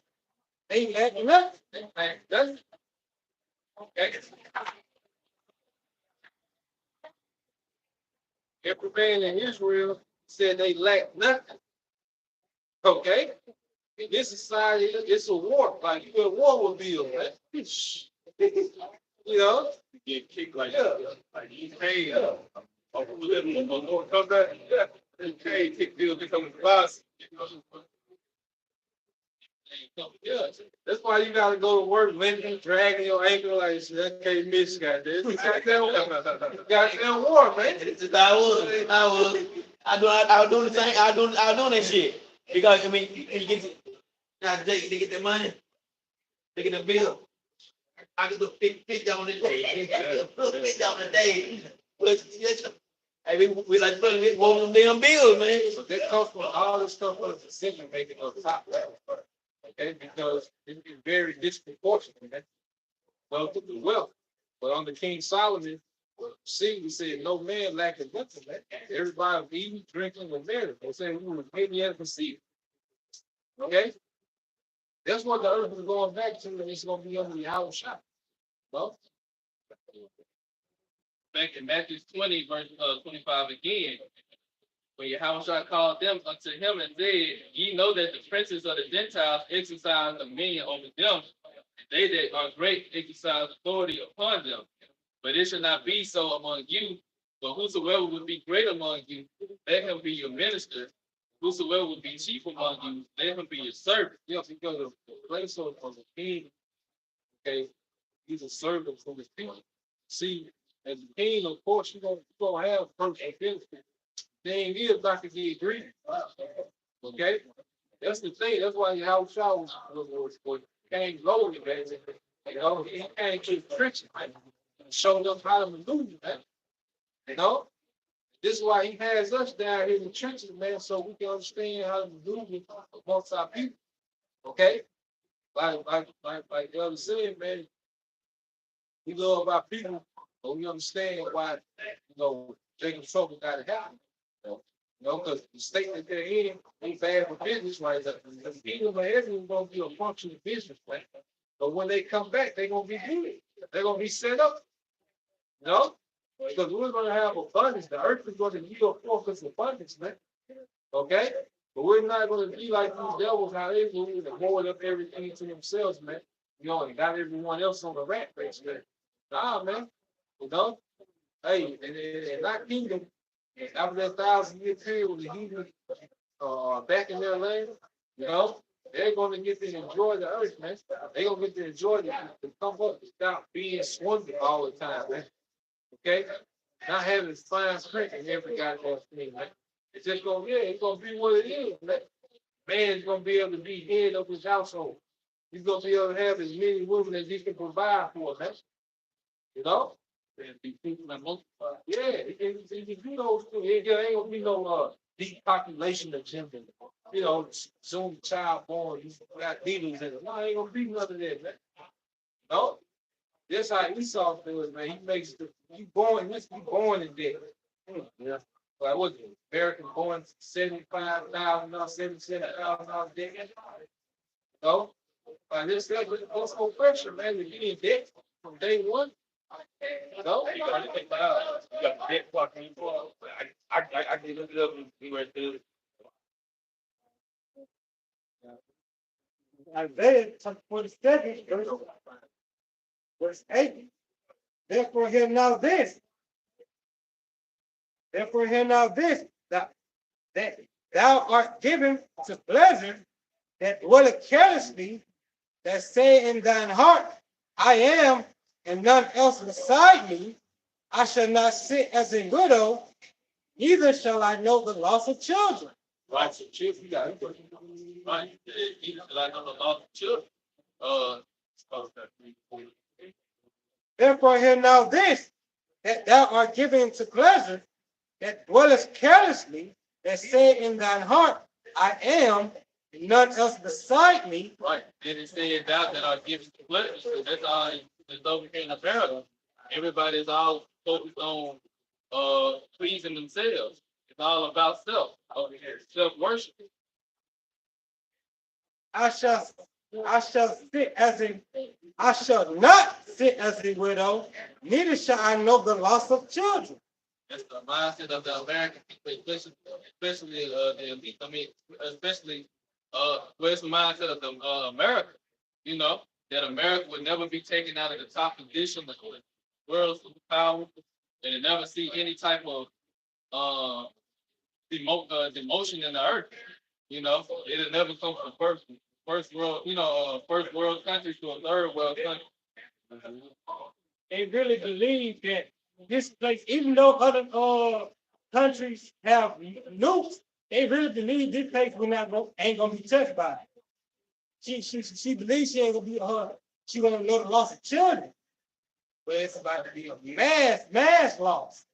they lacked nothing. Okay. Every man in Israel said they lacked nothing. Okay? In this society, it's a war. Like you at war with Bill, man. You know? You get kicked like Yeah. like you pay come back. Yeah. Hey, kick Bill become the boss. Yeah. That's why you gotta go to work, limping, dragging your ankle like that can't miss, goddamn. Goddamn war, man. It's just how I was doing the same. I was doing that shit because I mean, you get they get the money, they get the bill. I can do 50 on the day, 50 on the day. But I mean, we like putting one of them damn bills, man. But that comes from all this stuff of the decision making of the top level. Okay, because it's very disproportionate, man. Well, to the wealth. But under King Solomon, we said no man lacking nothing, man. Everybody was eating, drinking, and married. They said we were maybe at the sea. Okay? That's what the earth is going back to, and it's gonna be under the house shop. Well, Back in Matthew 20, verse 25 again, when Yahushua called them unto him and said, ye know that the princes of the Gentiles exercise dominion over them, and they that are great exercise authority upon them. But it shall not be so among you, but whosoever would be great among you, let him be your minister. Whosoever would be chief among you, let him be your servant. yeah, because the place of the king, okay, he's a servant for his people. See, as the king, of course, you're gonna have personal benefit. Thing is not to get greedy. Okay? That's the thing. That's why Yahweh Shah was came lowly, man. You know, he came to the trenches, man. Showed us how to maneuver, man. You know? This is why he has us down here in the trenches, man, so we can understand how to maneuver amongst our people. Okay? Like the other said, man, we love our people, but we understand why, Jacob Trouble got to happen. Because the state that they're in ain't bad for business right now. The kingdom of heaven is going to be a functioning business plan. But when they come back, they're going to be good. They're going to be set up. Because we're going to have abundance. The earth is going to yield forth its abundance, man. Okay? But we're not going to be like these devils, how they do and hoard up everything to themselves, man. And got everyone else on the rat race, man. Nah, man. Hey, and our kingdom, after that 1,000-year period with the heathen back in their land, they're going to get to enjoy the earth, man. They're going to get to enjoy to come up without being swindled all the time, man. Okay? Not having fine print in every goddamn thing, man. It's just going to, it's going to be what it is, man. Man's going to be able to be head of his household. He's going to be able to have as many women as he can provide for, man. And be people that multiply. Yeah, if you do those things, there ain't gonna be no depopulation agenda. Soon child born, you got demons in it. No, ain't gonna be none of that, man. No, that's how Esau feels, man. He makes you born in debt. Yeah. Like what? American born $75,000, $77,000 debt. No, like this, that's no pressure, man. To be in debt from day one. No, you got the debt clock in. I can look it up and see where it is. Isaiah chapter 47, verse 8. Therefore hear now this, that thou art given to pleasure, that dwelleth carelessly, that say in thine heart, I am, and none else beside me. I shall not sit as a widow, neither shall I know the loss of children. Right, so children, you got it. Right, even like on the loss of children. Therefore hear now this, that thou art given to pleasure, that dwellest carelessly, that say in thine heart, I am, and none else beside me. Right. Then it said that are given to pleasure. So that's all it's over here in America. Everybody's all focused on pleasing themselves. It's all about self over here, self-worship. I shall not sit as a widow, neither shall I know the loss of children. That's the mindset of the American people, especially the elite. I mean, especially where's the mindset of the America? That America would never be taken out of the top position of the world's power, and it never see any type of demotion in the earth. It'll never come from first world country to a third world country. They really believe that this place, even though other countries have nukes, they really believe this place ain't gonna be touched by it. She believes she ain't gonna be she gonna know the loss of children. But it's about to be a mass loss.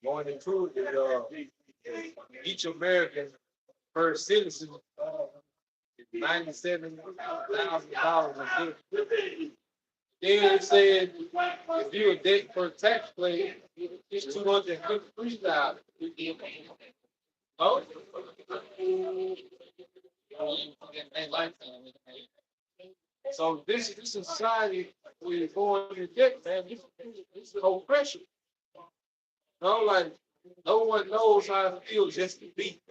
Going into it, each American per citizen $97,000 a day. Then it said, if you're a debt for a taxpayer, it's $253,000. Oh. So this society where you're going to debt, man, this is whole pressure. No, like no one knows how it feels just to be,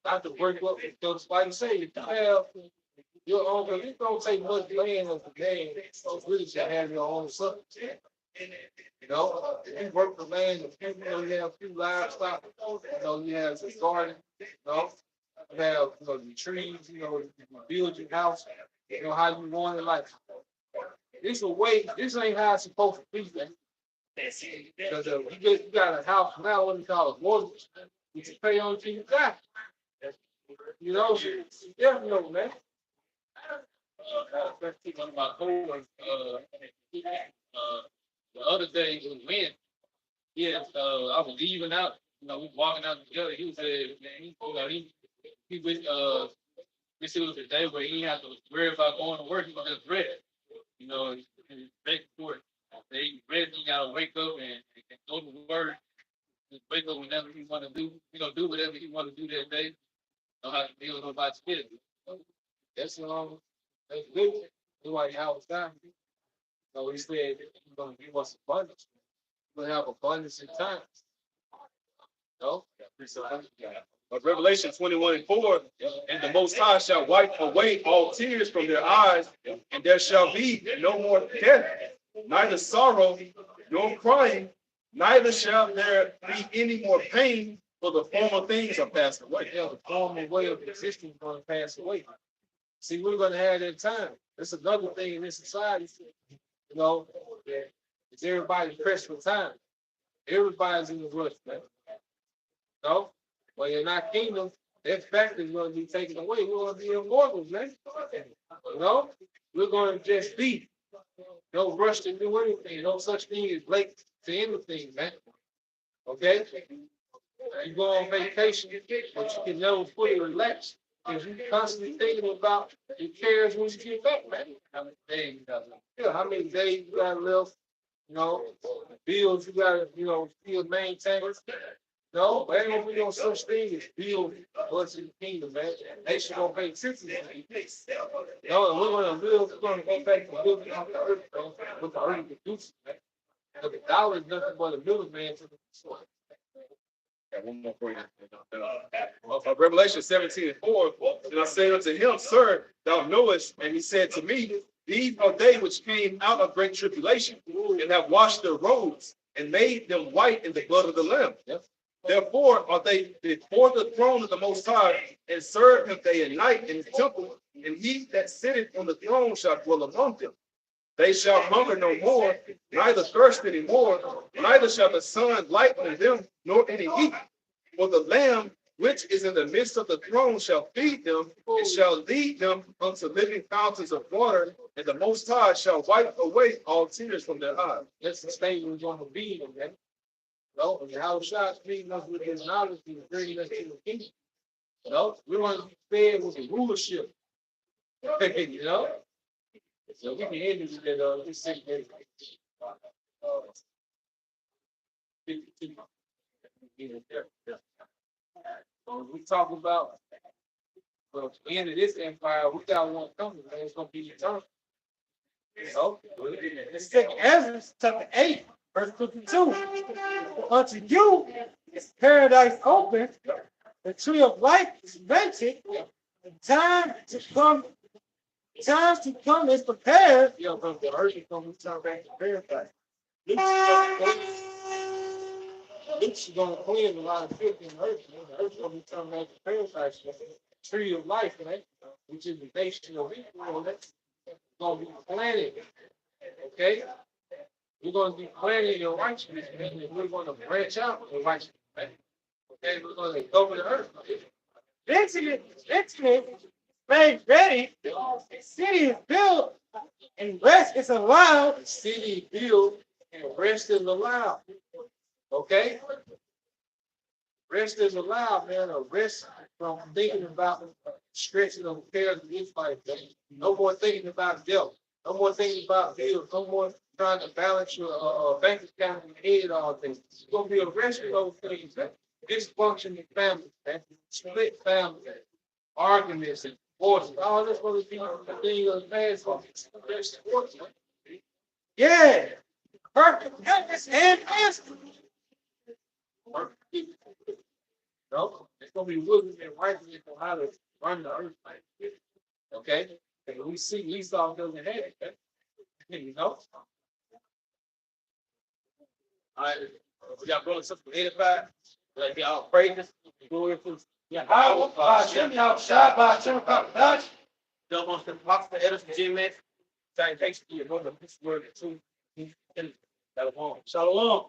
not to work up. Because like I say, if you have your own, because it don't take much land of the game, so really to have your own something. You know, if you work the land, if you have a few livestock, you have a garden, you have the trees, you build your house, how you want it. Like this a way, this ain't how it's supposed to be, man. Because you got a house now, what do you call it, mortgage, you can pay on till you die. Man. One of my coworkers, the other day was when, I was leaving out, we walking out together. He said, man, he wish, this was the day where he didn't have to worry about going to work. He was just ready, ready for it. He ready, he gotta wake up and go to work. Just wake up whenever he want to do, do whatever he want to do that day. Don't have to deal with nobody's business. That's that's good. That's why I was down. So he said he's gonna give us abundance. We're gonna have abundance in time. No? But Revelation 21:4, and the Most High shall wipe away all tears from their eyes, and there shall be no more death, neither sorrow nor crying, neither shall there be any more pain, for the former things are passed away. The former way of existing is going to pass away. See, we're going to have that time. That's another thing in this society. Is everybody pressed for time? Everybody's in the rush, man. Well, in our kingdom, that factor is going to be taken away. We're going to be immortals, man. We're going to just be. No rush to do anything. No such thing as late to anything, man. Okay? You go on vacation, but you can never fully relax because you're constantly thinking about your cares when you get back, man. How many days you got left? Yeah, how many days you got left? Bills you got to, still maintain. No, there ain't gonna be no such thing as build us in the kingdom, man. Nation gonna pay attention to it. No, and we're gonna go back to building on the earth, man, with the earth producing, man. Because the dollar is nothing but a middleman to the soil. One more for you. Revelation 17:4, and I say unto him, Sir, thou knowest, and he said to me, these are they which came out of great tribulation, and have washed their robes, and made them white in the blood of the Lamb. Yep. Therefore are they before the throne of the Most High, and serve him day and night in his temple, and he that sitteth on the throne shall dwell among them. They shall hunger no more, neither thirst any more, neither shall the sun light on them, nor any heat. For the Lamb which is in the midst of the throne shall feed them, and shall lead them unto living fountains of water, and the Most High shall wipe away all tears from their eyes. That's the state we're going to be in, man. And how shots feeding us with his knowledge and bringing us to the kingdom. We're going to be fed with the rulership. So we can end this at this 6 days. 52. So we talk about the end of this empire, we got one coming, man. It's gonna be eternal. Let's take Ezra chapter 8, verse 52. Unto you is paradise open, the tree of life is rented, and times to come is prepared. But the earth is gonna return back to paradise. Luke's gonna cleanse a lot of filth in the earth, man. The earth's gonna return back to paradise. The tree of life, man, which is the nation of Israel, that's gonna be planted. Okay? We're gonna be planted in righteousness, man, and we're gonna branch out in righteousness, man. Okay, we're gonna cover the earth. Intimate, made ready, the city is built, and rest is allowed. The city built and rest is allowed. Okay? Rest is allowed, man. A rest from thinking about stretching of the cares of this life. No more thinking about death. No more thinking about bills. No more trying to balance your bank account in your head all things. You're gonna be arrested over things, man. Dysfunctional family, man. Split family, arguments and divorce. All this gonna be the thing of the past. Yeah. Perfect. Goodness and answer. No, it's gonna be willing and righteous for how to run the earth like this. Okay? And we see Esau doesn't have it. You know? All right, we got brothers and sisters 85. Like y'all praises. Glory to Yeah, I will buy Jimmy out, shot by Jimmy Dutch. Dump on the Pastor Edison Jim man. Salutations to your brother, this word too. Shalom. Shalom.